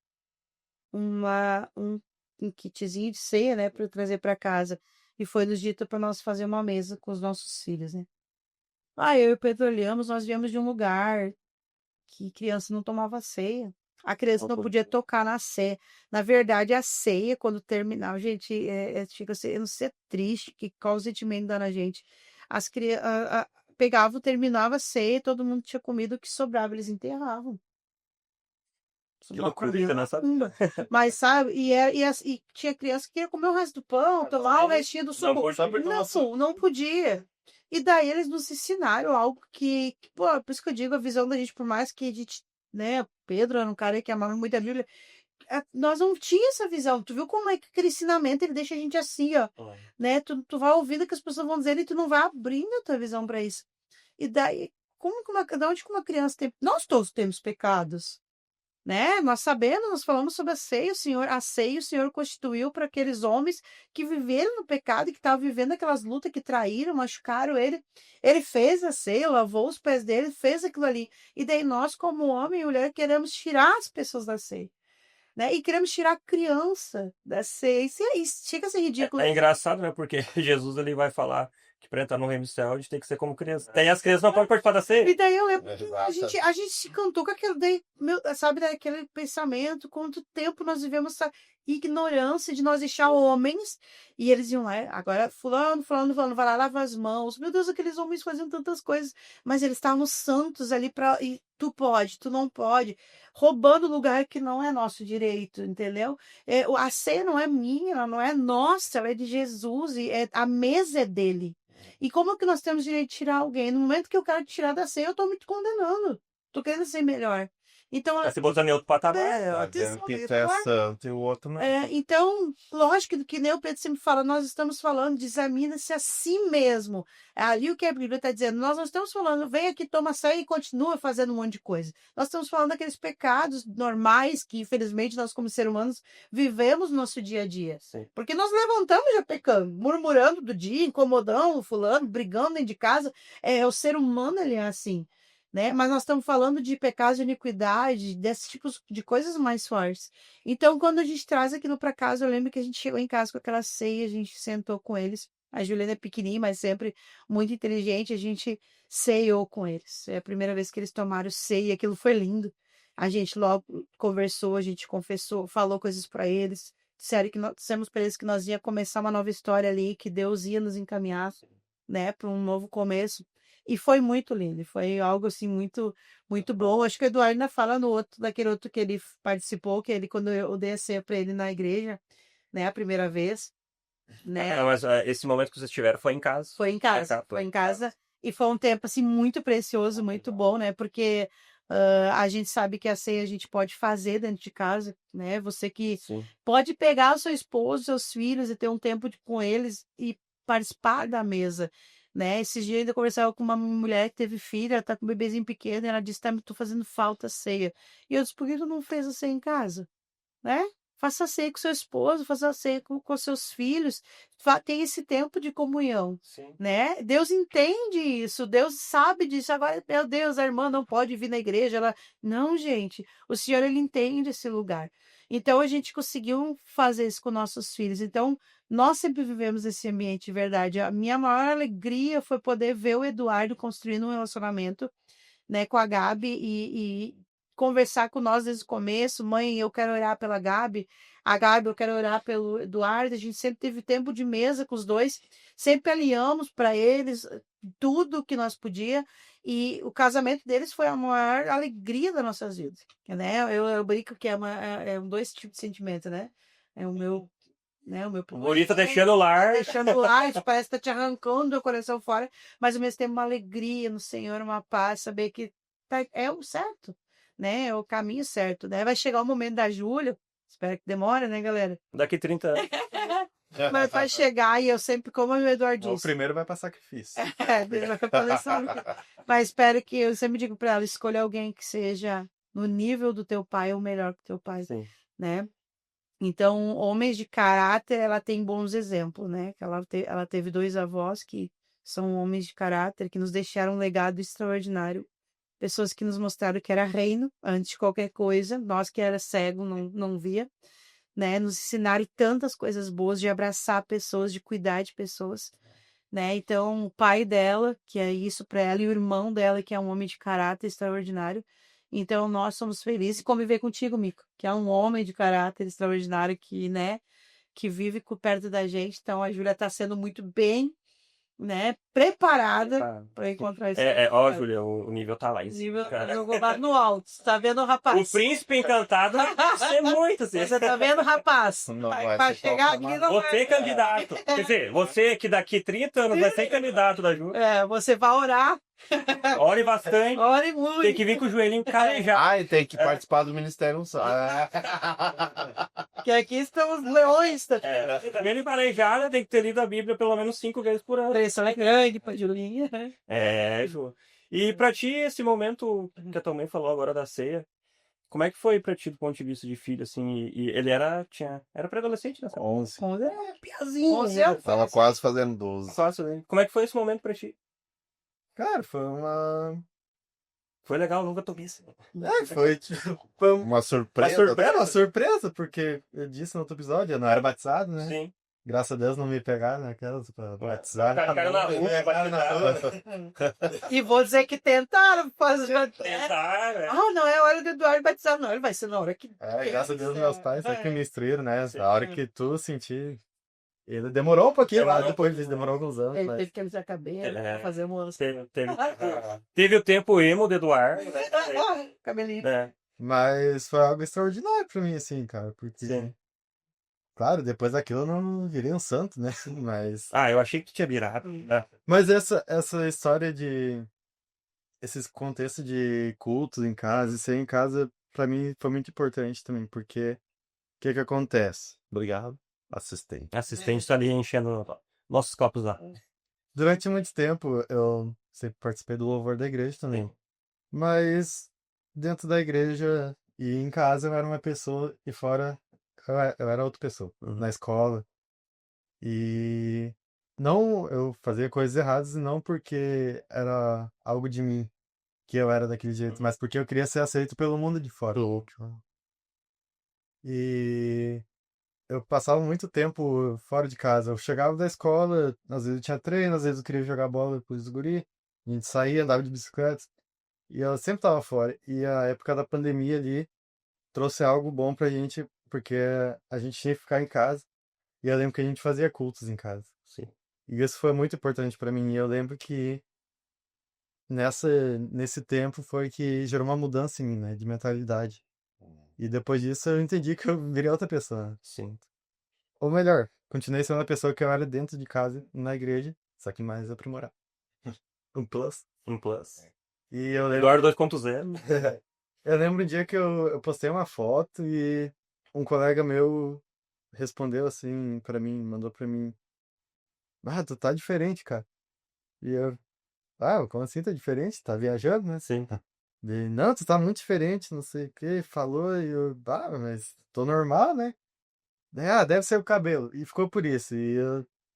[SPEAKER 2] um kitzinho de ceia, né, para trazer para casa. E foi nos dito para nós fazer uma mesa com os nossos filhos, né? Eu e o Pedro olhamos, nós viemos de um lugar que criança não tomava ceia. A criança não podia tocar na ceia. Na verdade, a ceia, quando terminava, gente, chega a ser triste, que causa sentimento dá na gente. As crianças pegavam, terminava a ceia, todo mundo tinha comido, o que sobrava, eles enterravam.
[SPEAKER 1] Que loucura, isso, né? Sabe?
[SPEAKER 2] Mas, sabe, e tinha criança que queria comer o resto do pão, tomar o restinho do suco. Não podia. E daí eles nos ensinaram algo que por isso que eu digo, a visão da gente, por mais que a gente, né, Pedro era um cara que amava muito a Bíblia, nós não tinha essa visão. Tu viu como é que aquele ensinamento ele deixa a gente assim, né? Tu vai ouvindo o que as pessoas vão dizendo e tu não vai abrindo a tua visão para isso. E daí, de onde que uma criança tem? Nós todos temos pecados. Né? Nós sabemos, nós falamos sobre a ceia, o Senhor constituiu para aqueles homens que viveram no pecado e que estavam vivendo aquelas lutas que traíram, machucaram ele. Ele fez a ceia, lavou os pés dele, fez aquilo ali. E daí nós, como homem e mulher, queremos tirar as pessoas da ceia. Né? E queremos tirar a criança da ceia. Isso chega a ser ridículo.
[SPEAKER 1] É engraçado, né? Porque Jesus ele vai falar que pra entrar no reino do céu a gente tem que ser como criança. Daí as crianças não podem participar da ceia.
[SPEAKER 2] E daí eu lembro que
[SPEAKER 3] Exato.
[SPEAKER 2] a gente se cantou com aquele, daí, sabe, daquele pensamento, quanto tempo nós vivemos essa ignorância de nós deixar homens, e eles iam lá, agora fulano, vai lá, lava as mãos. Meu Deus, aqueles homens faziam tantas coisas, mas eles estavam santos ali e tu pode, tu não pode, roubando lugar que não é nosso direito, entendeu? A ceia não é minha, ela não é nossa, ela é de Jesus, e a mesa é dele. E como que nós temos direito de tirar alguém? No momento que eu quero te tirar da ceia, eu estou me condenando. Estou querendo ser melhor. Então,
[SPEAKER 1] Tá se botando em outro patamar.
[SPEAKER 3] Tá dizendo que tu é santo e o outro não.
[SPEAKER 2] então, lógico que nem o Pedro sempre fala, nós estamos falando de examina-se a si mesmo. É ali o que a Bíblia está dizendo. Nós não estamos falando, vem aqui, toma ceia e continua fazendo um monte de coisa. Nós estamos falando daqueles pecados normais que, infelizmente, nós como seres humanos vivemos no nosso dia a dia.
[SPEAKER 1] Sim.
[SPEAKER 2] Porque nós levantamos já pecando, murmurando do dia, incomodando o fulano, brigando dentro de casa. O ser humano, ele é assim. Né? Mas nós estamos falando de pecados de iniquidade, desses tipos de coisas mais fortes. Então, quando a gente traz aquilo para casa, eu lembro que a gente chegou em casa com aquela ceia, a gente sentou com eles. A Juliana é pequenininha, mas sempre muito inteligente, a gente ceiou com eles. É a primeira vez que eles tomaram ceia, aquilo foi lindo. A gente logo conversou, a gente confessou, falou coisas para eles. Dissemos para eles que nós ia começar uma nova história ali, que Deus ia nos encaminhar, né, para um novo começo. E foi muito lindo, foi algo assim muito muito bom. Acho que o Eduardo ainda fala daquele outro que ele participou, que ele quando eu dei a ceia para ele na igreja, né, a primeira vez, né?
[SPEAKER 1] Mas esse momento que vocês tiveram foi em casa.
[SPEAKER 2] Foi em casa, foi em casa e foi um tempo assim muito precioso, muito bom, né? Porque a gente sabe que a ceia a gente pode fazer dentro de casa, né? Você que
[SPEAKER 1] Sim.
[SPEAKER 2] pode pegar o seu esposo, seus filhos e ter um tempo com eles e participar da mesa, né? Esses dias eu ainda conversava com uma mulher que teve filho, ela tá com um bebezinho pequeno, e ela disse, tô fazendo falta a ceia. E eu disse, por que tu não fez a ceia em casa? Né? Faça a ceia com seu esposo, faça a ceia com seus filhos, tem esse tempo de comunhão,
[SPEAKER 1] Sim.
[SPEAKER 2] né? Deus entende isso, Deus sabe disso. Agora, meu Deus, a irmã não pode vir na igreja, não, gente, o Senhor, ele entende esse lugar. Então, a gente conseguiu fazer isso com nossos filhos. Então, nós sempre vivemos esse ambiente de verdade. A minha maior alegria foi poder ver o Eduardo construindo um relacionamento, né, com a Gabi e conversar com nós desde o começo. Mãe, eu quero orar pela Gabi. A Gabi, eu quero orar pelo Eduardo. A gente sempre teve tempo de mesa com os dois. Sempre alinhamos para eles tudo que nós podia. E o casamento deles foi a maior alegria das nossas vidas, né? Eu brinco que é dois tipos de sentimento, né? É o meu, né? O meu
[SPEAKER 1] O guri tá deixando o lar.
[SPEAKER 2] deixando lá, isso parece que tá te arrancando o coração fora, mas ao mesmo tempo uma alegria no Senhor, uma paz, saber que é o certo, né? É o caminho certo, né? Vai chegar o momento da Júlia, espero que demore, né, galera?
[SPEAKER 1] Daqui 30 anos.
[SPEAKER 2] Mas vai chegar e eu sempre, como o Eduardo
[SPEAKER 4] O
[SPEAKER 2] disse,
[SPEAKER 4] primeiro vai passar sacrifício.
[SPEAKER 2] Deus vai fazer mas espero que eu sempre digo para ela, escolha alguém que seja no nível do teu pai ou melhor que teu pai,
[SPEAKER 1] Sim.
[SPEAKER 2] né? Então, homens de caráter, ela tem bons exemplos, né? Que ela teve dois avós que são homens de caráter, que nos deixaram um legado extraordinário. Pessoas que nos mostraram que era reino antes de qualquer coisa. Nós que era cego, não via, né? Nos ensinaram tantas coisas boas de abraçar pessoas, de cuidar de pessoas, né? Então, o pai dela, que é isso para ela, e o irmão dela, que é um homem de caráter extraordinário. Então, nós somos felizes em conviver contigo, Mico, que é um homem de caráter extraordinário que, né, que vive perto da gente. Então, a Júlia está sendo muito bem, né, preparada para encontrar esse
[SPEAKER 1] Ó, Júlia, o nível tá lá.
[SPEAKER 2] o nível jogou lá no alto. Você tá vendo,
[SPEAKER 1] O
[SPEAKER 2] rapaz?
[SPEAKER 1] príncipe encantado vai ser muito, assim.
[SPEAKER 2] Você tá vendo, rapaz?
[SPEAKER 3] Não
[SPEAKER 2] Vai
[SPEAKER 3] vai ser
[SPEAKER 2] chegar
[SPEAKER 3] qualquer
[SPEAKER 2] aqui, não
[SPEAKER 1] Você é candidato. Quer dizer, você que daqui 30 anos vai ser candidato da Júlia.
[SPEAKER 2] você vai orar,
[SPEAKER 1] Ore bastante.
[SPEAKER 2] ore muito.
[SPEAKER 1] Tem que vir com o joelhinho calejado.
[SPEAKER 3] Ai, tem que participar do Ministério Unção.
[SPEAKER 2] Que aqui estão os leões.
[SPEAKER 1] Joelho calejado, tem que ter lido a Bíblia pelo menos 5 vezes por ano.
[SPEAKER 2] Pressão é grande pra Julinha, né?
[SPEAKER 1] Ju. E pra ti, esse momento que a tua mãe falou agora da ceia, como é que foi pra ti do ponto de vista de filho, assim? E ele era pré-adolescente nessa época?
[SPEAKER 3] 11.
[SPEAKER 1] Piazinho.
[SPEAKER 2] 11 anos.
[SPEAKER 3] Tava quase fazendo 12.
[SPEAKER 1] Fácil, né? Como é que foi esse momento pra ti?
[SPEAKER 4] Cara, foi uma.
[SPEAKER 1] Foi legal, nunca tomei assim.
[SPEAKER 4] Foi tipo. Foi
[SPEAKER 3] Uma surpresa.
[SPEAKER 1] Uma surpresa?
[SPEAKER 4] Era uma surpresa, porque eu disse no outro episódio, eu não era batizado, né?
[SPEAKER 1] Sim.
[SPEAKER 4] Graças a Deus não me pegaram naquelas pra batizar.
[SPEAKER 1] Cara na rua,
[SPEAKER 4] Cara na rua.
[SPEAKER 2] E vou dizer que tentaram fazer.
[SPEAKER 1] Tentar, né?
[SPEAKER 2] Ah, não é hora do Eduardo batizar, não. Ele vai ser na hora que.
[SPEAKER 4] Graças a Deus meus pais sempre me instruíram, né?
[SPEAKER 1] Sim.
[SPEAKER 4] A hora que tu sentir. Ele demorou um pouquinho lá,
[SPEAKER 1] Demorou um
[SPEAKER 4] depois
[SPEAKER 1] pouquinho,
[SPEAKER 4] demorou alguns anos,
[SPEAKER 2] Ele
[SPEAKER 4] mas...
[SPEAKER 2] teve que alisar a cabelo,
[SPEAKER 1] É.
[SPEAKER 2] fazer moça.
[SPEAKER 1] Teve o tempo emo do Eduardo, né?
[SPEAKER 2] Cabelinho.
[SPEAKER 1] É,
[SPEAKER 4] Mas foi algo extraordinário pra mim, assim, cara, porque...
[SPEAKER 1] sim.
[SPEAKER 4] Claro, depois daquilo eu não virei um santo, né? Mas...
[SPEAKER 1] Ah, eu achei que tu tinha virado. É.
[SPEAKER 4] Mas essa história de... Esses contextos de cultos em casa, isso aí em casa, pra mim, foi muito importante também, porque... O que que acontece?
[SPEAKER 3] Obrigado, assistente.
[SPEAKER 1] Assistente tá ali enchendo nossos copos lá.
[SPEAKER 4] Durante muito tempo, eu sempre participei do louvor da igreja também.
[SPEAKER 1] Sim.
[SPEAKER 4] Mas dentro da igreja e em casa eu era uma pessoa e fora eu era outra pessoa.
[SPEAKER 1] Uhum.
[SPEAKER 4] Na escola. E não eu fazia coisas erradas, não porque era algo de mim que eu era daquele jeito, mas porque eu queria ser aceito pelo mundo de fora. E eu passava muito tempo fora de casa. Eu chegava da escola, às vezes eu tinha treino, às vezes eu queria jogar bola com os guri. A gente saía, andava de bicicleta. E eu sempre tava fora. E a época da pandemia ali trouxe algo bom pra gente, porque a gente tinha que ficar em casa. E eu lembro que a gente fazia cultos em casa.
[SPEAKER 1] Sim.
[SPEAKER 4] E isso foi muito importante pra mim. E eu lembro que nesse tempo foi que gerou uma mudança em mim, né? De mentalidade. E depois disso eu entendi que eu virei outra pessoa.
[SPEAKER 1] Sim.
[SPEAKER 4] Ou melhor, continuei sendo a pessoa que eu era dentro de casa, na igreja, só que mais aprimorado. Um plus.
[SPEAKER 1] Um plus.
[SPEAKER 4] E eu lembro,
[SPEAKER 1] Eduardo 2.0.
[SPEAKER 4] eu lembro um dia que eu postei uma foto e um colega meu respondeu assim pra mim, mandou pra mim: Ah, tu tá diferente, cara. E eu, como assim tá diferente? Tá viajando, né?
[SPEAKER 1] Sim.
[SPEAKER 4] Ele, não, tu tá muito diferente, não sei o que, falou, e eu, mas tô normal, né? Daí, deve ser o cabelo. E ficou por isso. E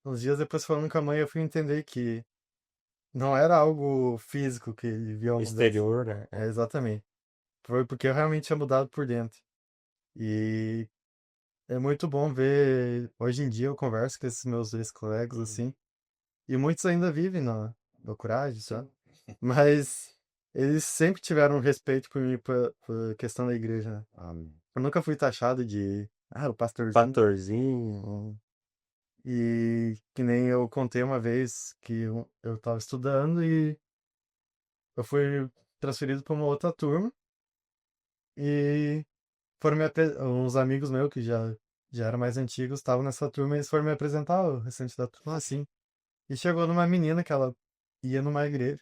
[SPEAKER 4] uns dias depois falando com a mãe, eu fui entender que não era algo físico que ele viu a mudança.
[SPEAKER 1] Exterior, né?
[SPEAKER 4] É, exatamente. Foi porque eu realmente tinha mudado por dentro. E é muito bom ver. Hoje em dia eu converso com esses meus ex-colegas assim. E muitos ainda vivem na coragem, sabe? Mas eles sempre tiveram respeito por mim, por questão da igreja, né?
[SPEAKER 3] Amém.
[SPEAKER 4] Eu nunca fui taxado de. O pastorzinho.
[SPEAKER 1] Pastorzinho.
[SPEAKER 4] E que nem eu contei uma vez que eu tava estudando e eu fui transferido para uma outra turma. E foram uns amigos meus que já eram mais antigos, estavam nessa turma e eles foram me apresentar o restante da turma assim. E chegou numa menina que ela ia numa igreja.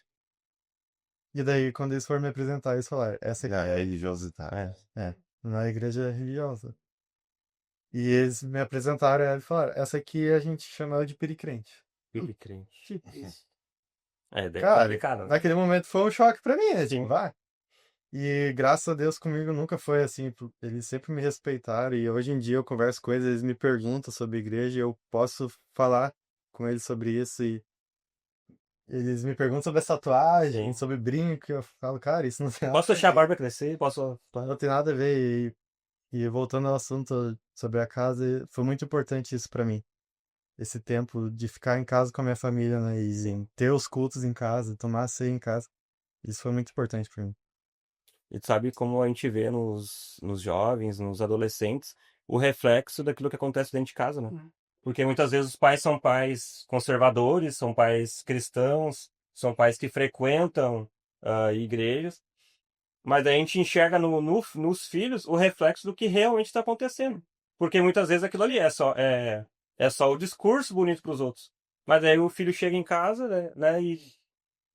[SPEAKER 4] E daí, quando eles foram me apresentar, eles falaram, essa aqui
[SPEAKER 3] É religiosidade.
[SPEAKER 4] na igreja religiosa. E eles me apresentaram e falaram, essa aqui a gente chama ela de pericrente.
[SPEAKER 1] Filho crente.
[SPEAKER 2] Tipo isso.
[SPEAKER 1] É, daí é
[SPEAKER 4] Cara,
[SPEAKER 1] complicado, né?
[SPEAKER 4] naquele momento foi um choque pra mim, né?
[SPEAKER 1] Sim.
[SPEAKER 4] Tipo, vai. E graças a Deus comigo nunca foi assim. Eles sempre me respeitaram e hoje em dia eu converso com eles, eles me perguntam sobre igreja e eu posso falar com eles sobre isso e eles me perguntam sobre a tatuagem,
[SPEAKER 1] Sim.
[SPEAKER 4] sobre brinco, e eu falo, cara, isso não tem nada,
[SPEAKER 1] Posso deixar a barba crescer? Posso.
[SPEAKER 4] não tem nada a ver. E voltando ao assunto sobre a casa, foi muito importante isso pra mim. Esse tempo de ficar em casa com a minha família, né? E ter os cultos em casa, tomar a ceia em casa. Isso foi muito importante pra mim.
[SPEAKER 1] E tu sabe como a gente vê nos jovens, nos adolescentes, o reflexo daquilo que acontece dentro de casa, né? Porque muitas vezes os pais são pais conservadores, são pais cristãos, são pais que frequentam igrejas, mas daí a gente enxerga nos filhos o reflexo do que realmente está acontecendo. Porque muitas vezes aquilo ali é só o discurso bonito para os outros. Mas aí o filho chega em casa, né, e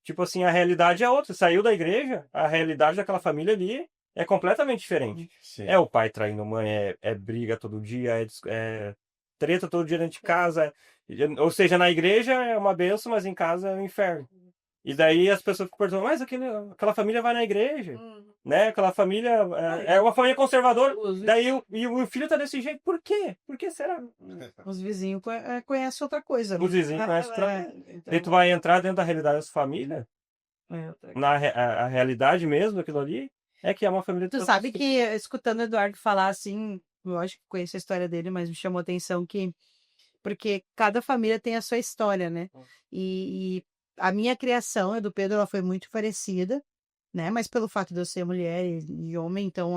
[SPEAKER 1] tipo assim, a realidade é outra. Saiu da igreja, a realidade daquela família ali é completamente diferente.
[SPEAKER 3] Sim.
[SPEAKER 1] É o pai traindo a mãe, é briga todo dia, é treta todo dia dentro de casa. Ou seja, na igreja é uma benção, mas em casa é um inferno. E daí as pessoas ficam perguntando, mas aquela família vai na igreja, né? Aquela família é uma família conservadora. Daí o filho tá desse jeito. Por quê? Por que será?
[SPEAKER 2] Os vizinhos conhecem outra coisa.
[SPEAKER 1] Os vizinhos conhecem outra
[SPEAKER 2] É,
[SPEAKER 1] coisa.
[SPEAKER 2] então,
[SPEAKER 1] E tu vai entrar dentro da realidade das famílias, a realidade mesmo daquilo ali, é que é uma família...
[SPEAKER 2] Tu sabe que, escutando o Eduardo falar assim, eu acho que conheço a história dele, mas me chamou a atenção que porque cada família tem a sua história, né? E a minha criação, a do Pedro, ela foi muito parecida, né? Mas pelo fato de eu ser mulher e homem, então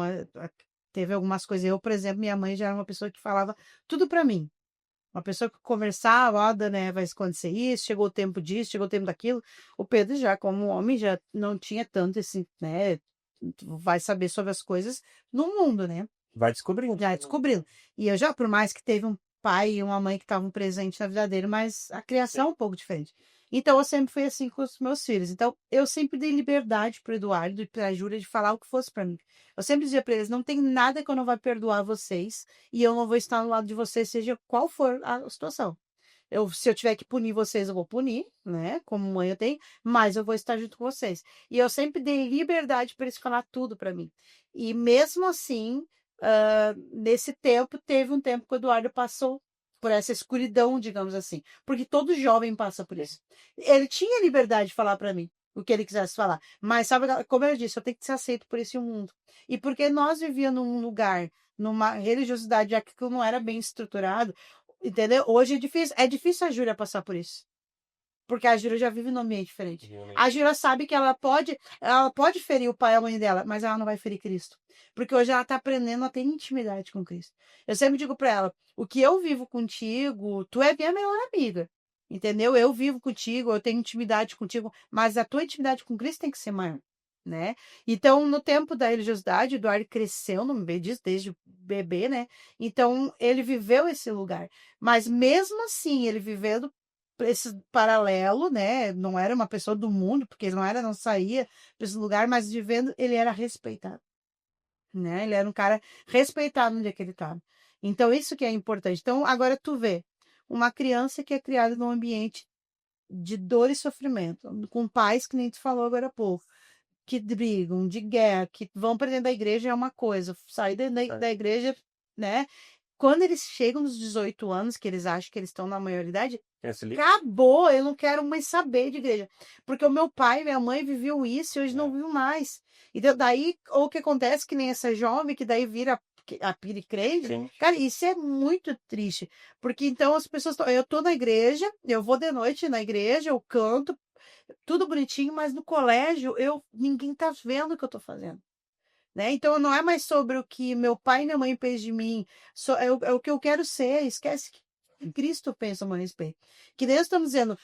[SPEAKER 2] teve algumas coisas. Eu, por exemplo, minha mãe já era uma pessoa que falava tudo pra mim. Uma pessoa que conversava, ó, né, vai acontecer isso, chegou o tempo disso, chegou o tempo daquilo. O Pedro já, como homem, já não tinha tanto esse, né, vai saber sobre as coisas no mundo, né?
[SPEAKER 1] Vai descobrindo.
[SPEAKER 2] Já descobrindo. E eu já, por mais que teve um pai e uma mãe que estavam presentes na vida dele, mas a criação é um pouco diferente. Então eu sempre fui assim com os meus filhos. Então eu sempre dei liberdade para o Eduardo e para a Júlia de falar o que fosse para mim. Eu sempre dizia para eles: não tem nada que eu não vá perdoar vocês e eu não vou estar no lado de vocês, seja qual for a situação. Se eu tiver que punir vocês, eu vou punir, né? Como mãe eu tenho, mas eu vou estar junto com vocês. E eu sempre dei liberdade para eles falar tudo para mim. E mesmo assim, nesse tempo, teve um tempo que o Eduardo passou por essa escuridão, digamos assim. Porque todo jovem passa por isso. Ele tinha liberdade de falar para mim o que ele quisesse falar. Mas, sabe, como eu disse, eu tenho que ser aceito por esse mundo. E porque nós vivíamos num lugar, numa religiosidade, já que aquilo não era bem estruturado, entendeu? Hoje é difícil a Júlia passar por isso. Porque a Júlia já vive num ambiente diferente. A Júlia sabe que ela pode ferir o pai e a mãe dela, mas ela não vai ferir Cristo. Porque hoje ela está aprendendo a ter intimidade com Cristo. Eu sempre digo para ela: o que eu vivo contigo, tu é minha melhor amiga. Entendeu? Eu vivo contigo, eu tenho intimidade contigo, mas a tua intimidade com Cristo tem que ser maior. Né? Então, no tempo da religiosidade, o Eduardo cresceu no meio disso, desde bebê, né? Então, ele viveu esse lugar. Mas mesmo assim, ele vivendo esse paralelo, né? Não era uma pessoa do mundo, porque ele não saía desse lugar, mas vivendo, ele era respeitado, né? Ele era um cara respeitado onde é que ele estava. Então, isso que é importante. Então, agora tu vê uma criança que é criada num ambiente de dor e sofrimento, com pais que nem tu falou agora há pouco, que brigam, de guerra, que vão para dentro da igreja é uma coisa, sair da igreja, né? Quando eles chegam nos 18 anos, que eles acham que eles estão na maioridade, acabou, eu não quero mais saber de igreja. Porque o meu pai e minha mãe viviam isso e hoje não vivem mais. Então, daí, o que acontece, que nem essa jovem, que daí vira a piricrente, cara, isso é muito triste. Porque então as pessoas, eu tô na igreja, eu vou de noite na igreja, eu canto, tudo bonitinho, mas no colégio ninguém tá vendo o que eu tô fazendo. Né? Então não é mais sobre o que meu pai e minha mãe pensam de mim, é o que eu quero ser. Esquece que Cristo pensa a meu respeito. Que Deus estamos dizendo,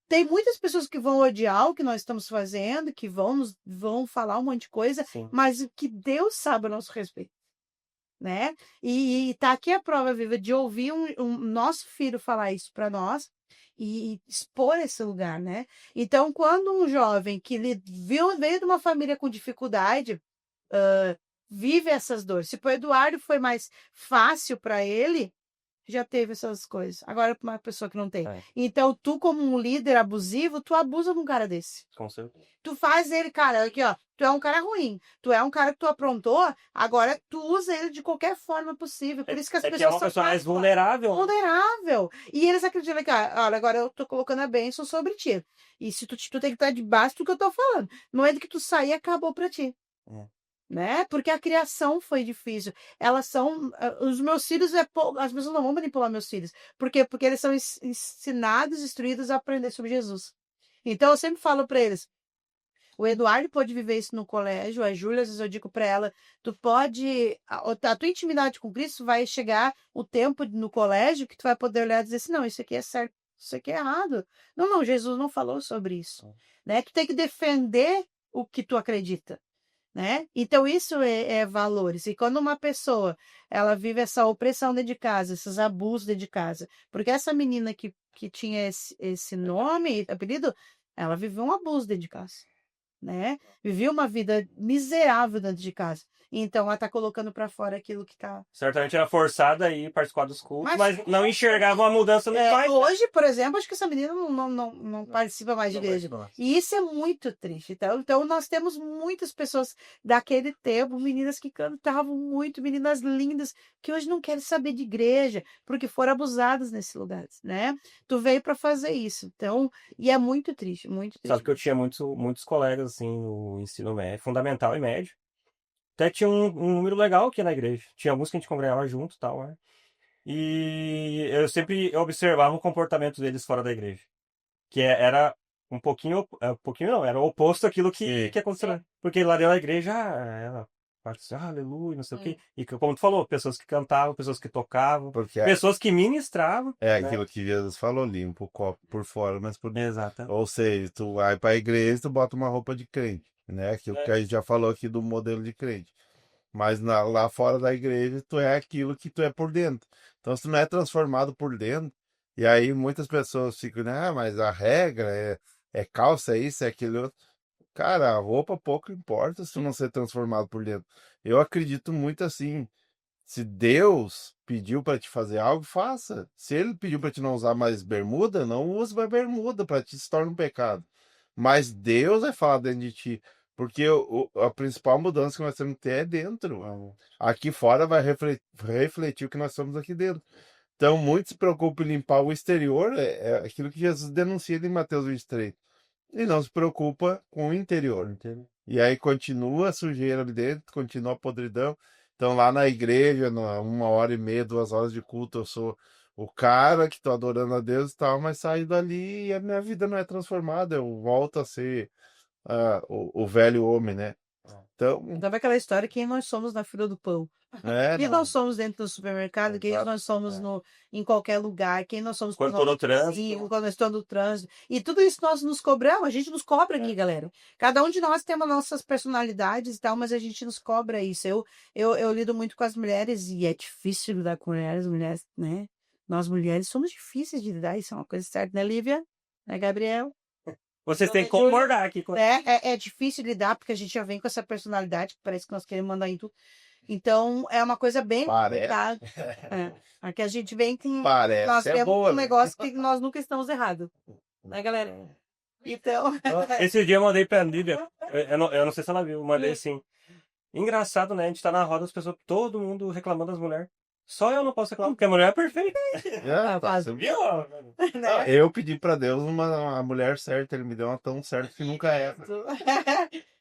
[SPEAKER 2] tem muitas pessoas que vão odiar o que nós estamos fazendo, que vão falar um monte de coisa, mas que Deus sabe a nosso respeito. Né? E tá aqui a prova viva de ouvir um nosso filho falar isso para nós e expor esse lugar, né? Então, quando um jovem que veio de uma família com dificuldade, vive essas dores. Se para o Eduardo foi mais fácil para ele, já teve essas coisas. Agora, para uma pessoa que não tem. Então, tu, como um líder abusivo, tu abusa de um cara desse.
[SPEAKER 1] Com certeza.
[SPEAKER 2] Tu faz ele, cara, aqui, ó. Tu é um cara ruim. Tu é um cara que tu aprontou, agora tu usa ele de qualquer forma possível. Por isso que as pessoas
[SPEAKER 1] que é uma pessoa mais vulnerável.
[SPEAKER 2] Vulnerável. E eles acreditam que, olha, agora eu tô colocando a bênção sobre ti. E se tu tem que estar debaixo do que eu tô falando. Não é de que tu sair, acabou pra ti. Né? Porque a criação foi difícil. Elas são. Os meus filhos, as pessoas não vão manipular meus filhos. Por quê? Porque eles são ensinados, instruídos a aprender sobre Jesus. Então eu sempre falo para eles: o Eduardo pode viver isso no colégio, a Júlia, às vezes eu digo para ela: tu pode. A tua intimidade com Cristo vai chegar o tempo no colégio que tu vai poder olhar e dizer assim: não, isso aqui é certo, isso aqui é errado. Não, Jesus não falou sobre isso. Né? Tu tem que defender o que tu acredita. Né? Então isso é valores. E quando uma pessoa ela vive essa opressão dentro de casa, esses abusos dentro de casa, porque essa menina que tinha esse nome, apelido, ela viveu um abuso dentro de casa, né? Viveu uma vida miserável dentro de casa. Então ela tá colocando para fora aquilo que tá.
[SPEAKER 1] Certamente era forçada a ir participar dos cultos, mas não enxergava uma mudança no pai.
[SPEAKER 2] Hoje, por exemplo, acho que essa menina não participa mais de igreja. E isso é muito triste. Então, nós temos muitas pessoas daquele tempo, meninas que cantavam muito, meninas lindas, que hoje não querem saber de igreja, porque foram abusadas nesse lugar, né? Tu veio para fazer isso. Então, e é muito triste, muito triste.
[SPEAKER 1] Sabe que eu tinha muitos colegas, assim, no ensino médio, fundamental e médio. Até tinha um número legal aqui na igreja. Tinha alguns que a gente congregava junto e tal, né? E eu sempre observava o comportamento deles fora da igreja. Que era um pouquinho não, era o oposto daquilo que aconteceu. Porque lá dentro da igreja, ela participa, aleluia, não sei o quê. E como tu falou, pessoas que cantavam, pessoas que tocavam,
[SPEAKER 3] Porque
[SPEAKER 1] pessoas que ministravam.
[SPEAKER 3] é
[SPEAKER 1] né?
[SPEAKER 3] aquilo que Jesus falou, limpa o copo por fora, mas por dentro.
[SPEAKER 1] Exato.
[SPEAKER 3] Ou seja, tu vai pra igreja, tu bota uma roupa de crente, né? Aquilo que a gente já falou aqui do modelo de crente. Mas lá fora da igreja, tu é aquilo que tu é por dentro. Então, se tu não é transformado por dentro, e aí muitas pessoas ficam, né? Ah, mas a regra é calça, é isso, é aquilo outro. Cara, a roupa pouco importa se tu não ser transformado por dentro. Eu acredito muito assim. Se Deus pediu para te fazer algo, faça. Se ele pediu para te não usar mais bermuda, não use mais bermuda, para ti se torna um pecado. Mas Deus vai falar dentro de ti, porque a principal mudança que nós temos que ter é dentro. Aqui fora vai refletir o que nós somos aqui dentro. Então, muito se preocupa em limpar o exterior, é aquilo que Jesus denuncia em Mateus 23. E não se preocupa com o interior. E aí continua a sujeira ali dentro, continua a podridão. Então lá na igreja, 1 hora e meia, 2 horas de culto, eu sou o cara que tô adorando a Deus e tal, mas saio dali e a minha vida não é transformada. Eu volto a ser o velho homem, né? Então,
[SPEAKER 2] Sabe aquela história, quem nós somos na fila do pão? Quem
[SPEAKER 3] não.
[SPEAKER 2] nós somos dentro do supermercado, quem
[SPEAKER 3] Exato.
[SPEAKER 2] nós somos em qualquer lugar, quem nós somos
[SPEAKER 1] Quando
[SPEAKER 2] com
[SPEAKER 1] tô no
[SPEAKER 2] nossos
[SPEAKER 1] trânsito.
[SPEAKER 2] vizinhos, quando nós estamos no trânsito. E tudo isso nós nos cobramos, a gente nos cobra aqui, galera. Cada um de nós temos nossas personalidades e tal, mas a gente nos cobra isso. Eu lido muito com as mulheres e é difícil lidar com mulheres, né? Nós mulheres somos difíceis de lidar, isso é uma coisa certa, né, Lívia? Né, Gabriel?
[SPEAKER 1] Vocês têm que concordar aqui com
[SPEAKER 2] É difícil lidar porque a gente já vem com essa personalidade que parece que nós queremos mandar em tudo. Então, é uma coisa bem
[SPEAKER 3] Parece.
[SPEAKER 2] complicada. Aqui a gente vem com.
[SPEAKER 3] Parece,
[SPEAKER 2] Nós
[SPEAKER 3] é
[SPEAKER 2] temos
[SPEAKER 3] boa,
[SPEAKER 2] um
[SPEAKER 3] né?
[SPEAKER 2] negócio que nós nunca estamos errados. Né, galera? Então.
[SPEAKER 1] Esse dia eu mandei pra Lívia, eu não sei se ela viu, eu mandei assim. Engraçado, né? A gente tá na roda, as pessoas, todo mundo reclamando das mulheres. Só eu não posso reclamar, porque a mulher é perfeita.
[SPEAKER 2] Faz-
[SPEAKER 3] Você
[SPEAKER 1] Viu?
[SPEAKER 3] Não, eu pedi pra Deus uma mulher certa, ele me deu uma tão certa que nunca é.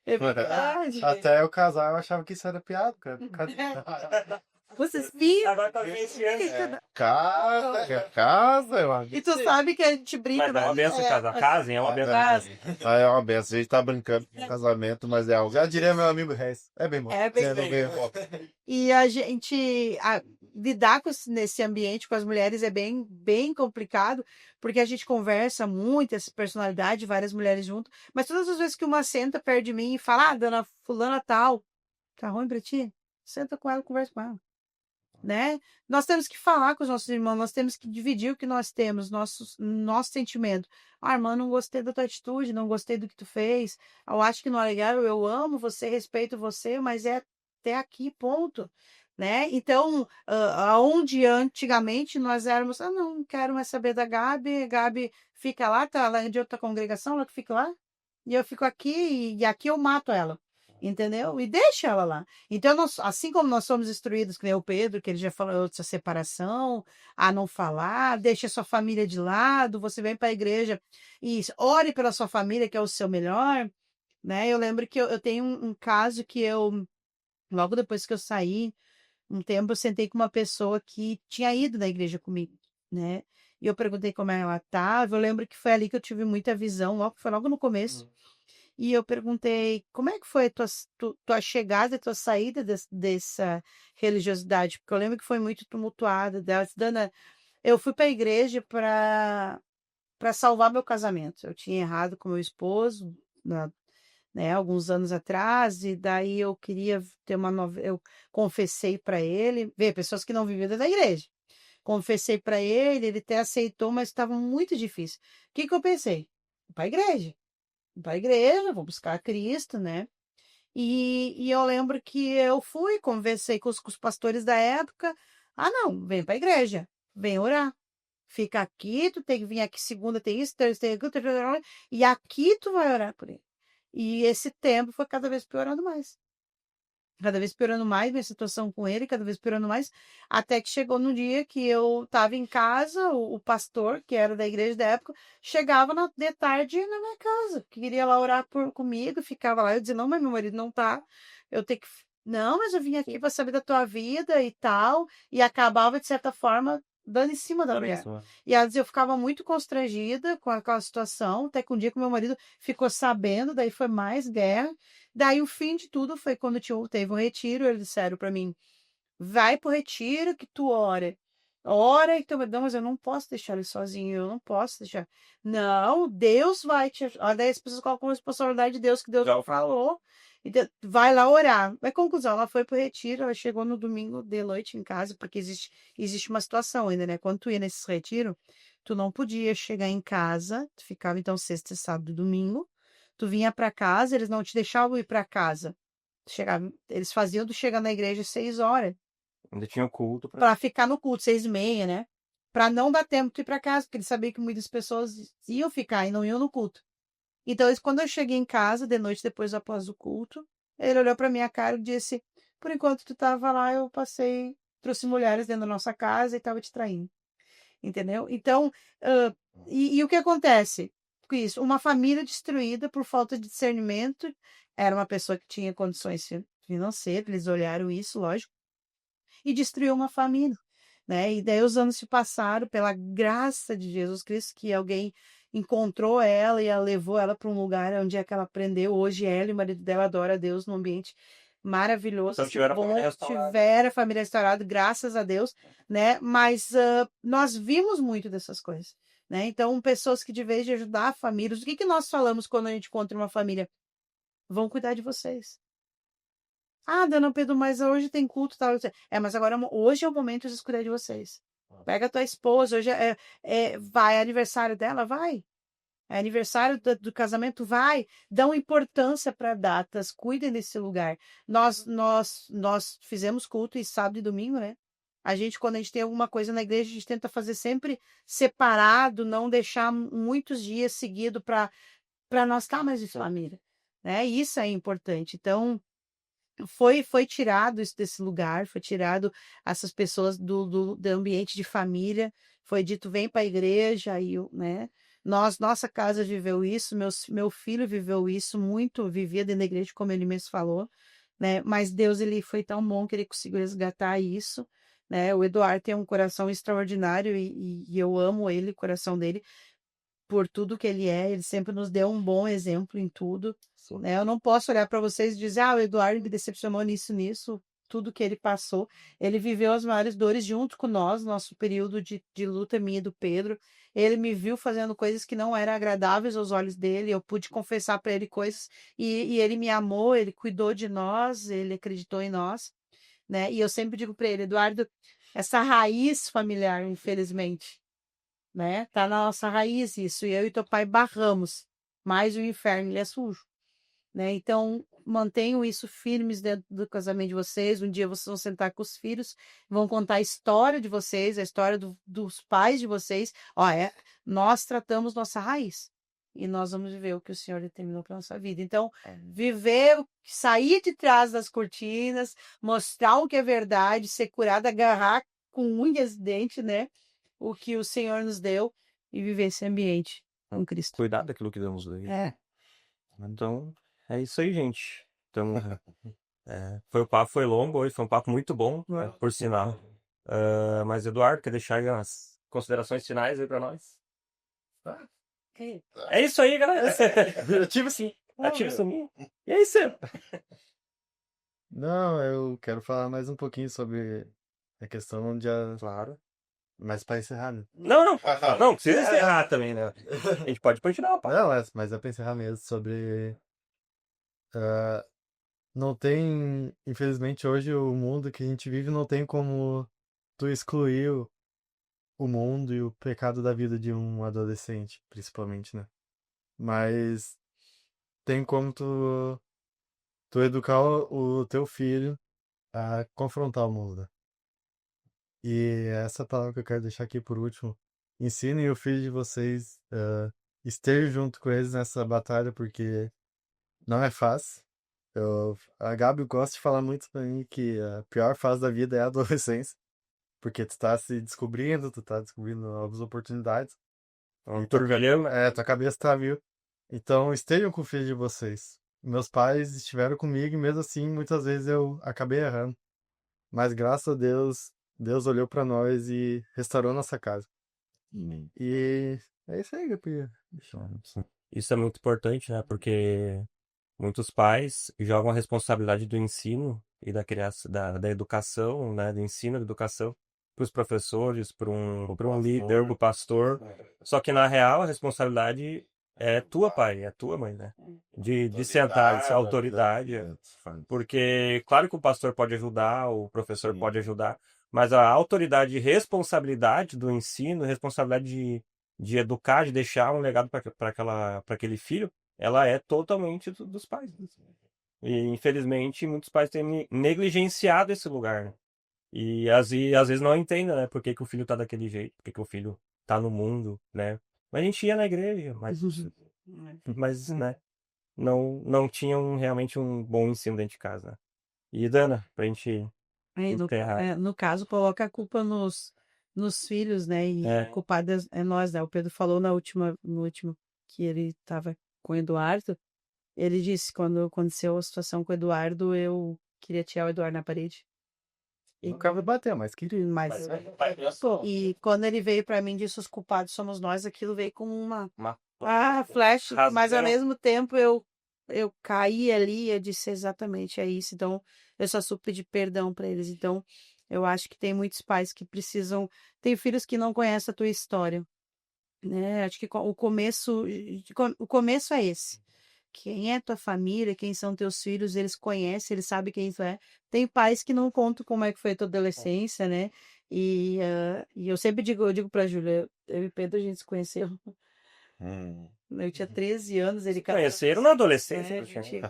[SPEAKER 2] É verdade.
[SPEAKER 4] Até eu casar, eu achava que isso era piada, cara.
[SPEAKER 2] Vocês viram?
[SPEAKER 1] Agora tá vivenciando.
[SPEAKER 3] Casa, eu
[SPEAKER 2] E tu sabe que a gente brinca.
[SPEAKER 1] Mas é uma benção casar. Casem, é uma benção.
[SPEAKER 3] É uma benção. A gente tá brincando com casamento, mas é algo.
[SPEAKER 4] Já diria meu amigo Reis. É bem bom.
[SPEAKER 2] É bem
[SPEAKER 4] bom.
[SPEAKER 2] E a gente lidar nesse ambiente com as mulheres é bem, bem complicado, porque a gente conversa muito, essa personalidade, várias mulheres junto, mas todas as vezes que uma senta perto de mim e fala, dona fulana tal, tá ruim pra ti? Senta com ela, conversa com ela. Né? Nós temos que falar com os nossos irmãos, nós temos que dividir o que nós temos, nosso sentimento. Irmã, não gostei da tua atitude, não gostei do que tu fez, eu acho que não é legal, eu amo você, respeito você, mas é até aqui, ponto. Né? Então, aonde antigamente nós éramos, não quero mais saber da Gabi fica lá, tá lá de outra congregação, ela que fica lá, e eu fico aqui, e aqui eu mato ela. Entendeu? E deixa ela lá. Então, assim como nós somos instruídos, que nem o Pedro, que ele já falou dessa separação, a não falar, deixa a sua família de lado, você vem para a igreja e ore pela sua família, que é o seu melhor. Né? Eu lembro que eu tenho um caso que logo depois que eu saí, um tempo eu sentei com uma pessoa que tinha ido na igreja comigo, né? E eu perguntei como ela estava. Eu lembro que foi ali que eu tive muita visão, foi logo no começo. E eu perguntei, como é que foi a tua chegada e tua saída dessa religiosidade? Porque eu lembro que foi muito tumultuada. Ela disse, Dana, eu fui para a igreja para salvar meu casamento. Eu tinha errado com meu esposo, né, alguns anos atrás, e daí eu queria ter uma nova. Eu confessei para ele, pessoas que não viviam dentro da igreja. Confessei para ele até aceitou, mas estava muito difícil. O que eu pensei? Para a igreja. Para a igreja, vou buscar Cristo, né? E eu lembro que eu fui, conversei com os pastores da época. Não, vem para a igreja, vem orar. Fica aqui, tu tem que vir aqui segunda, tem isso, terça, tem aquilo, e aqui tu vai orar por ele. E esse tempo foi cada vez piorando mais. Cada vez piorando mais minha situação com ele, cada vez piorando mais, até que chegou no dia que eu estava em casa, o pastor, que era da igreja da época, chegava de tarde na minha casa, que queria lá orar comigo, ficava lá, eu dizia, não, mas meu marido não tá, eu tenho que Não, mas eu vim aqui para saber da tua vida e tal, e acabava, de certa forma, dando em cima da mulher.
[SPEAKER 1] Isso,
[SPEAKER 2] E às vezes eu ficava muito constrangida com aquela situação, até que um dia que meu marido ficou sabendo, daí foi mais guerra. Daí o fim de tudo foi quando teve um retiro, eles disseram para mim, vai pro retiro que tu ora. Ora e tu... Não, mas eu não posso deixar ele sozinho, eu não posso deixar. Não, Deus vai te ajudar. Daí as pessoas colocam a responsabilidade de Deus, que Deus
[SPEAKER 1] Já-
[SPEAKER 2] falou. E vai lá orar. Mas conclusão, ela foi pro retiro, ela chegou no domingo de noite em casa, porque existe uma situação ainda, né? Quando tu ia nesse retiro, tu não podia chegar em casa, tu ficava então sexta, sábado e domingo. Tu vinha para casa, eles não te deixavam ir para casa. Eles faziam tu chegar na igreja às 6 horas
[SPEAKER 1] Ainda tinha o culto pra...
[SPEAKER 2] para ficar no culto, 6h30, né? Para não dar tempo de ir para casa, porque eles sabiam que muitas pessoas iam ficar e não iam no culto. Então, quando eu cheguei em casa, de noite, depois após o culto, ele olhou para minha cara e disse: Por enquanto tu estava lá, eu passei, trouxe mulheres dentro da nossa casa e estava te traindo. Entendeu? Então, e o que acontece com isso? Uma família destruída por falta de discernimento. Era uma pessoa que tinha condições financeiras, eles olharam isso, lógico, e destruiu uma família, né? E daí os anos se passaram pela graça de Jesus Cristo, que alguém encontrou ela e ela levou ela para um lugar onde é que ela aprendeu. Hoje ela e o marido dela adoram a Deus num ambiente maravilhoso,
[SPEAKER 1] Então tiveram a
[SPEAKER 2] bom,
[SPEAKER 1] família restaurada.
[SPEAKER 2] tiveram a família restaurada, graças a Deus, né? Mas nós vimos muito dessas coisas, né? Então, pessoas que de vez de ajudar a família, o que que nós falamos quando a gente encontra uma família? Vão cuidar de vocês. Ah, dona Pedro, mas hoje tem culto, tal. Mas agora hoje é o momento de cuidar de vocês. Pega a tua esposa, hoje vai aniversário dela, vai. É aniversário do casamento, vai. Dão importância para datas, cuidem desse lugar. Nós fizemos culto e sábado e domingo, né? Quando a gente tem alguma coisa na igreja, a gente tenta fazer sempre separado, não deixar muitos dias seguidos para nós estar mais de família, né? Isso é importante. Então, foi tirado isso desse lugar, foi tirado essas pessoas do ambiente de família, foi dito, vem para a igreja, e, né? Nossa casa viveu isso, meu filho viveu isso muito, vivia dentro da igreja, como ele mesmo falou, né? Mas Deus, ele foi tão bom que ele conseguiu resgatar isso, né? O Eduardo tem um coração extraordinário e eu amo ele, o coração dele, por tudo que ele é, ele sempre nos deu um bom exemplo em tudo,
[SPEAKER 1] Sim.
[SPEAKER 2] né? Eu não posso olhar para vocês e dizer, o Eduardo me decepcionou nisso, tudo que ele passou. Ele viveu as maiores dores junto com nós, nosso período de luta minha e do Pedro. Ele me viu fazendo coisas que não eram agradáveis aos olhos dele, eu pude confessar para ele coisas, e ele me amou, ele cuidou de nós, ele acreditou em nós, né? E eu sempre digo para ele, Eduardo, essa raiz familiar, infelizmente, né? Tá na nossa raiz isso. E eu e teu pai barramos, mas o inferno ele é sujo, né? Então mantenham isso firmes dentro do casamento de vocês. Um dia vocês vão sentar com os filhos, vão contar a história de vocês, a história dos pais de vocês. Nós tratamos nossa raiz. E nós vamos viver o que o Senhor determinou para nossa vida. Então, viver, sair de trás das cortinas, mostrar o que é verdade, ser curado, agarrar com unhas e dentes, né? O que o Senhor nos deu e viver esse ambiente com Cristo.
[SPEAKER 1] Cuidar daquilo que Deus deu.
[SPEAKER 2] É.
[SPEAKER 1] Então, é isso aí, gente. Então, o papo foi longo hoje, foi um papo muito bom, por sinal. Mas, Eduardo, quer deixar aí umas considerações finais aí pra nós? É isso aí, galera.
[SPEAKER 4] Ativa sim.
[SPEAKER 1] Ativa o sininho. E é isso aí.
[SPEAKER 4] Não, eu quero falar mais um pouquinho sobre a questão de...
[SPEAKER 1] Claro.
[SPEAKER 4] Mas para encerrar, né?
[SPEAKER 1] Não precisa encerrar também, né? A gente pode continuar, pá.
[SPEAKER 4] Não, mas é para encerrar mesmo sobre... não tem... Infelizmente, hoje o mundo que a gente vive não tem como tu excluir o mundo e o pecado da vida de um adolescente, principalmente, né? Mas tem como tu educar o teu filho a confrontar o mundo, né? E essa palavra que eu quero deixar aqui por último. Ensinem o filho de vocês esteja junto com eles nessa batalha, porque não é fácil. A Gabi gosta de falar muito pra mim que a pior fase da vida é a adolescência, porque tu tá se descobrindo, tu tá descobrindo novas oportunidades.
[SPEAKER 1] Um turvelhão, né?
[SPEAKER 4] Tua cabeça tá mil. Então estejam com o filho de vocês. meus pais estiveram comigo e mesmo assim, muitas vezes eu acabei errando. Mas graças a Deus, Deus olhou pra nós e restaurou nossa casa. E é isso aí, Gabriel.
[SPEAKER 1] Isso é muito importante, né? Porque muitos pais jogam a responsabilidade do ensino e da criação, da educação, né? Do ensino e da educação para os professores, para um líder, para o pastor. Só que na real a responsabilidade é tua, pai, é tua, mãe, né? De sentar, de ser autoridade. Porque, claro que o pastor pode ajudar, o professor pode ajudar, mas a autoridade e responsabilidade do ensino, responsabilidade de educar, de deixar um legado para aquele filho, ela é totalmente dos pais. E, infelizmente, muitos pais têm negligenciado esse lugar, né? E às vezes não entendem, né? Por que que o filho tá daquele jeito, por que que o filho tá no mundo, né? Mas a gente ia na igreja, mas né? Não tinham realmente um bom ensino dentro de casa. E, Dana, pra gente
[SPEAKER 2] Aí,
[SPEAKER 1] encerrar.
[SPEAKER 2] no caso, coloca a culpa nos filhos, né? E
[SPEAKER 1] É.
[SPEAKER 2] culpada é nós, né? O Pedro falou no último que ele estava com o Eduardo. Ele disse, quando aconteceu a situação com o Eduardo, eu queria tirar o Eduardo na parede. E,
[SPEAKER 4] Nunca vai bater, mas queria.
[SPEAKER 2] mas, pô, e quando ele veio pra mim e disse, os culpados somos nós, aquilo veio como uma flash, mas ao
[SPEAKER 1] Rasgão.
[SPEAKER 2] mesmo tempo eu caí ali e eu disse exatamente é isso. Então, eu só soube pedir perdão para eles. Então, eu acho que tem muitos pais que precisam. Tem filhos que não conhecem a tua história, né? Acho que o começo é esse. Quem é tua família, quem são teus filhos, eles conhecem, eles sabem quem tu é. Tem pais que não contam como é que foi a tua adolescência, né? E eu sempre eu digo pra Júlia, eu e o Pedro, a gente se conheceu. Eu tinha 13 anos, ele
[SPEAKER 1] Conheceram na adolescência,
[SPEAKER 2] é,
[SPEAKER 1] praticamente.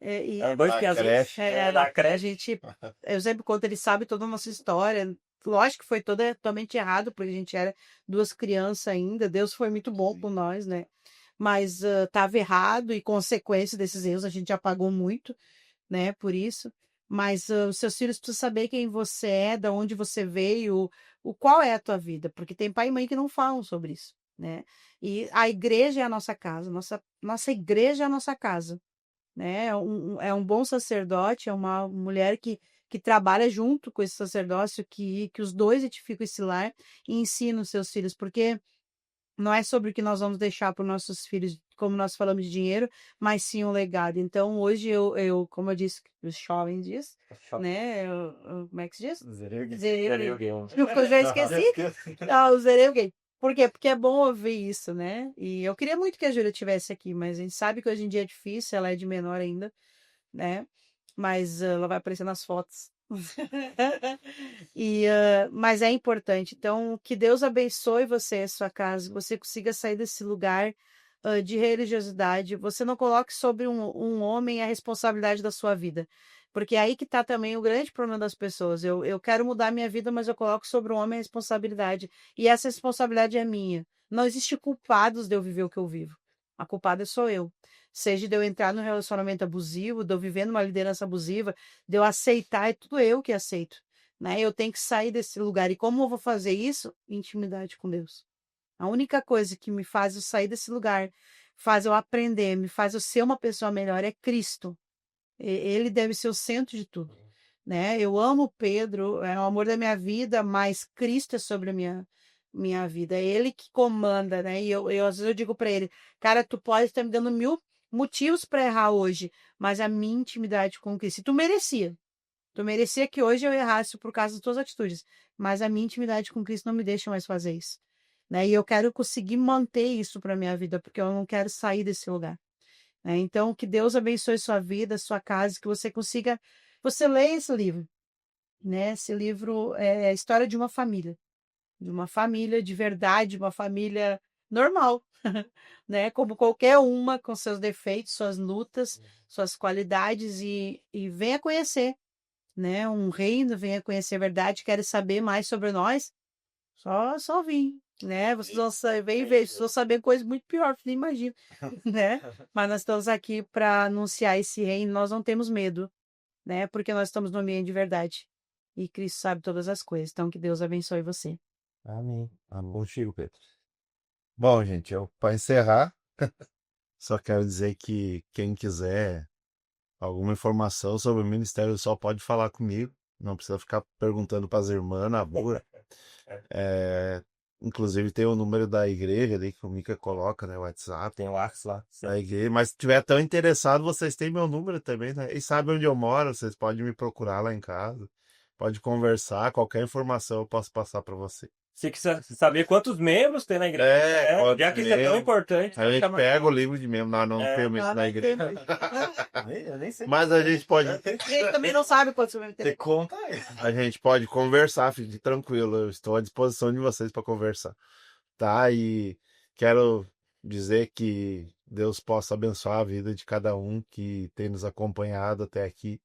[SPEAKER 2] e
[SPEAKER 1] Eram dois
[SPEAKER 3] Na
[SPEAKER 1] piazinhos.
[SPEAKER 3] creche.
[SPEAKER 1] Na
[SPEAKER 2] a
[SPEAKER 1] creche.
[SPEAKER 2] gente, eu sempre conto, ele sabe toda a nossa história. Lógico que foi totalmente errado, porque a gente era duas crianças ainda. Deus foi muito bom com nós, né? Mas estava errado e consequência desses erros a gente já pagou muito, né? Por isso. Mas os seus filhos precisam saber quem você é, de onde você veio, o qual é a tua vida, porque tem pai e mãe que não falam sobre isso, né? E a igreja é a nossa casa, nossa igreja é a nossa casa, né? É um bom sacerdote, é uma mulher que trabalha junto com esse sacerdócio, que os dois edificam esse lar e ensinam os seus filhos, porque não é sobre o que nós vamos deixar para os nossos filhos, como nós falamos de dinheiro, mas sim um legado. Então, hoje como eu disse, os jovens diz, né? Como é que se diz?
[SPEAKER 1] Zerei o game.
[SPEAKER 2] Eu já esqueci. Ah, o zerei o game. Por quê? Porque é bom ouvir isso, né? E eu queria muito que a Júlia estivesse aqui, mas a gente sabe que hoje em dia é difícil, ela é de menor ainda, né? Mas ela vai aparecer nas fotos. Mas é importante. Então, que Deus abençoe você e a sua casa, que você consiga sair desse lugar de religiosidade. Você não coloque sobre um homem a responsabilidade da sua vida. Porque é aí que está também o grande problema das pessoas. Eu quero mudar minha vida, mas eu coloco sobre o homem a responsabilidade. E essa responsabilidade é minha. Não existe culpados de eu viver o que eu vivo. A culpada sou eu. Seja de eu entrar num relacionamento abusivo, de eu viver numa liderança abusiva, de eu aceitar, é tudo eu que aceito, né? Eu tenho que sair desse lugar. E como eu vou fazer isso? Intimidade com Deus. A única coisa que me faz eu sair desse lugar, faz eu aprender, me faz eu ser uma pessoa melhor é Cristo. Ele deve ser o centro de tudo, né? Eu amo Pedro, é o amor da minha vida, mas Cristo é sobre a minha vida. É ele que comanda, né? E às vezes eu digo para ele, cara, tu pode estar me dando 1000 motivos para errar hoje, mas a minha intimidade com Cristo, tu merecia que hoje eu errasse por causa das tuas atitudes, mas a minha intimidade com Cristo não me deixa mais fazer isso, né? E eu quero conseguir manter isso para minha vida, porque eu não quero sair desse lugar, né? Então, que Deus abençoe sua vida, sua casa, que você consiga, você leia esse livro, né? Esse livro é a história de uma família de verdade, uma família normal, né? Como qualquer uma, com seus defeitos, suas lutas, suas qualidades e venha conhecer, né? Um reino, venha conhecer a verdade, quer saber mais sobre nós, só vim, né? Vocês vão saber, vocês vão saber coisas muito pior, nem imagino, né? Mas nós estamos aqui para anunciar esse reino, nós não temos medo, né? Porque nós estamos no ambiente de verdade. E Cristo sabe todas as coisas. Então, que Deus abençoe você.
[SPEAKER 1] Amém. Contigo, Pedro.
[SPEAKER 3] Bom, gente, para encerrar, Só quero dizer que quem quiser alguma informação sobre o Ministério do Sol pode falar comigo. Não precisa ficar perguntando para as irmãs na rua. É, inclusive tem o número da igreja ali que o Mica coloca, né? O WhatsApp
[SPEAKER 1] Tem o Arx lá.
[SPEAKER 3] da igreja. Mas se tiver tão interessado, vocês têm meu número também, né? E sabem onde eu moro, vocês podem me procurar lá em casa. Pode conversar, qualquer informação eu posso passar para você.
[SPEAKER 1] Se quiser saber quantos membros tem na igreja,
[SPEAKER 3] quantos
[SPEAKER 1] já que isso é tão
[SPEAKER 3] membros.
[SPEAKER 1] importante,
[SPEAKER 3] A gente
[SPEAKER 1] chama-
[SPEAKER 3] pega o livro de membro, nós não temos isso na igreja.
[SPEAKER 4] Eu nem sei.
[SPEAKER 3] Mas a gente pode,
[SPEAKER 2] Ele também não sabe quantos membros
[SPEAKER 4] Você
[SPEAKER 2] tem.
[SPEAKER 4] conta aí.
[SPEAKER 3] a gente pode conversar, fique tranquilo. Eu estou à disposição de vocês para conversar, tá? E quero dizer que Deus possa abençoar a vida de cada um que tem nos acompanhado até aqui,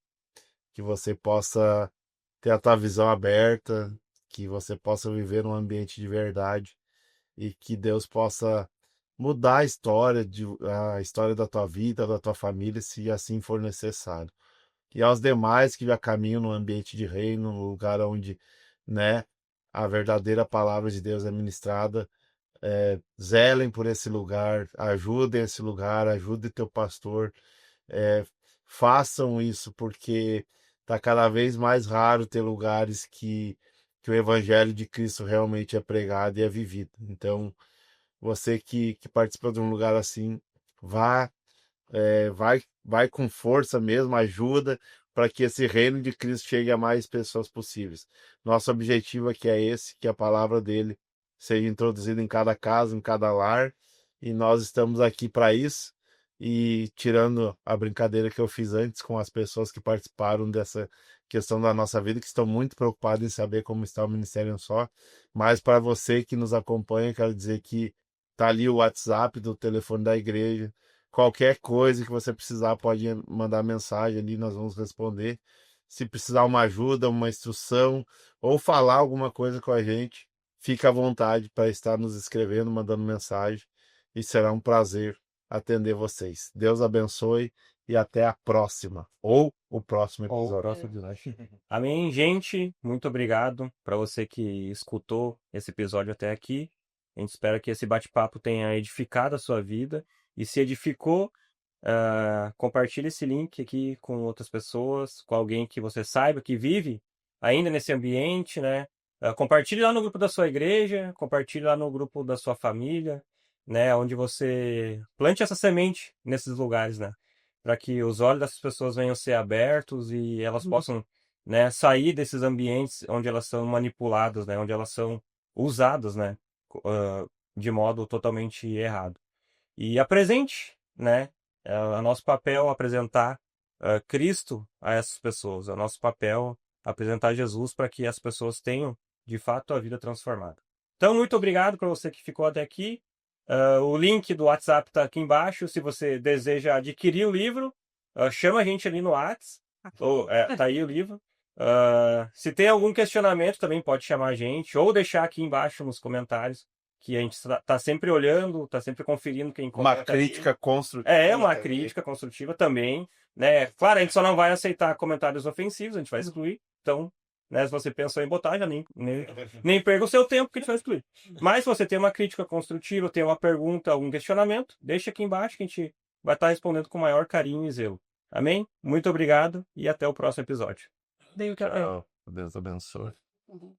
[SPEAKER 3] que você possa ter a tua visão aberta, que você possa viver num ambiente de verdade e que Deus possa mudar a história da tua vida, da tua família, se assim for necessário. E aos demais que já caminham no ambiente de reino, no lugar onde, né, a verdadeira palavra de Deus é ministrada, zelem por esse lugar, ajudem esse lugar, ajude teu pastor, é, façam isso, porque está cada vez mais raro ter lugares que o evangelho de Cristo realmente é pregado e é vivido. Então, você que participa de um lugar assim, vá, vai com força mesmo, ajuda para que esse reino de Cristo chegue a mais pessoas possíveis. Nosso objetivo aqui é esse, que a palavra dele seja introduzida em cada casa, em cada lar, e nós estamos aqui para isso. E tirando a brincadeira que eu fiz antes com as pessoas que participaram dessa questão da nossa vida, que estão muito preocupadas em saber como está o Ministério Só, mas para você que nos acompanha, quero dizer que tá ali o WhatsApp do telefone da igreja. Qualquer coisa que você precisar, pode mandar mensagem ali, nós vamos responder. Se precisar uma ajuda, uma instrução ou falar alguma coisa com a gente, fique à vontade para estar nos escrevendo, mandando mensagem, e será um prazer atender vocês. Deus abençoe e até a próxima, ou o próximo
[SPEAKER 1] Ou o
[SPEAKER 3] episódio.
[SPEAKER 1] próximo episódio. Amém, gente. Muito obrigado para você que escutou esse episódio até aqui. A gente espera que esse bate-papo tenha edificado a sua vida. E se edificou, compartilhe esse link aqui com outras pessoas, com alguém que você saiba que vive ainda nesse ambiente, né? Compartilhe lá no grupo da sua igreja, compartilhe lá no grupo da sua família, né? Onde você plante essa semente nesses lugares, né? Para que os olhos dessas pessoas venham ser abertos e elas possam, né, sair desses ambientes onde elas são manipuladas, né? Onde elas são usadas, né? De modo totalmente errado. E apresente, né? É nosso papel apresentar Cristo a essas pessoas. É o nosso papel apresentar Jesus para que as pessoas tenham, de fato, a vida transformada. Então, muito obrigado para você que ficou até aqui. O link do WhatsApp está aqui embaixo. Se você deseja adquirir o livro, chama a gente ali no WhatsApp. Tá aí o livro. Se tem algum questionamento, também pode chamar a gente ou deixar aqui embaixo nos comentários, que a gente está sempre olhando, está sempre conferindo quem
[SPEAKER 3] Uma
[SPEAKER 1] comenta ali.
[SPEAKER 3] crítica construtiva.
[SPEAKER 1] Uma
[SPEAKER 3] também.
[SPEAKER 1] crítica construtiva também, né? Claro, a gente só não vai aceitar comentários ofensivos, a gente vai excluir. Então, né, se você pensou em botar, já nem perca o seu tempo que a gente vai excluir. Mas se você tem uma crítica construtiva, tem uma pergunta, algum questionamento, deixa aqui embaixo que a gente vai estar respondendo com o maior carinho e zelo. Amém? Muito obrigado e até o próximo episódio.
[SPEAKER 2] Daí eu quero.
[SPEAKER 3] Tchau. Deus abençoe.
[SPEAKER 2] Uhum.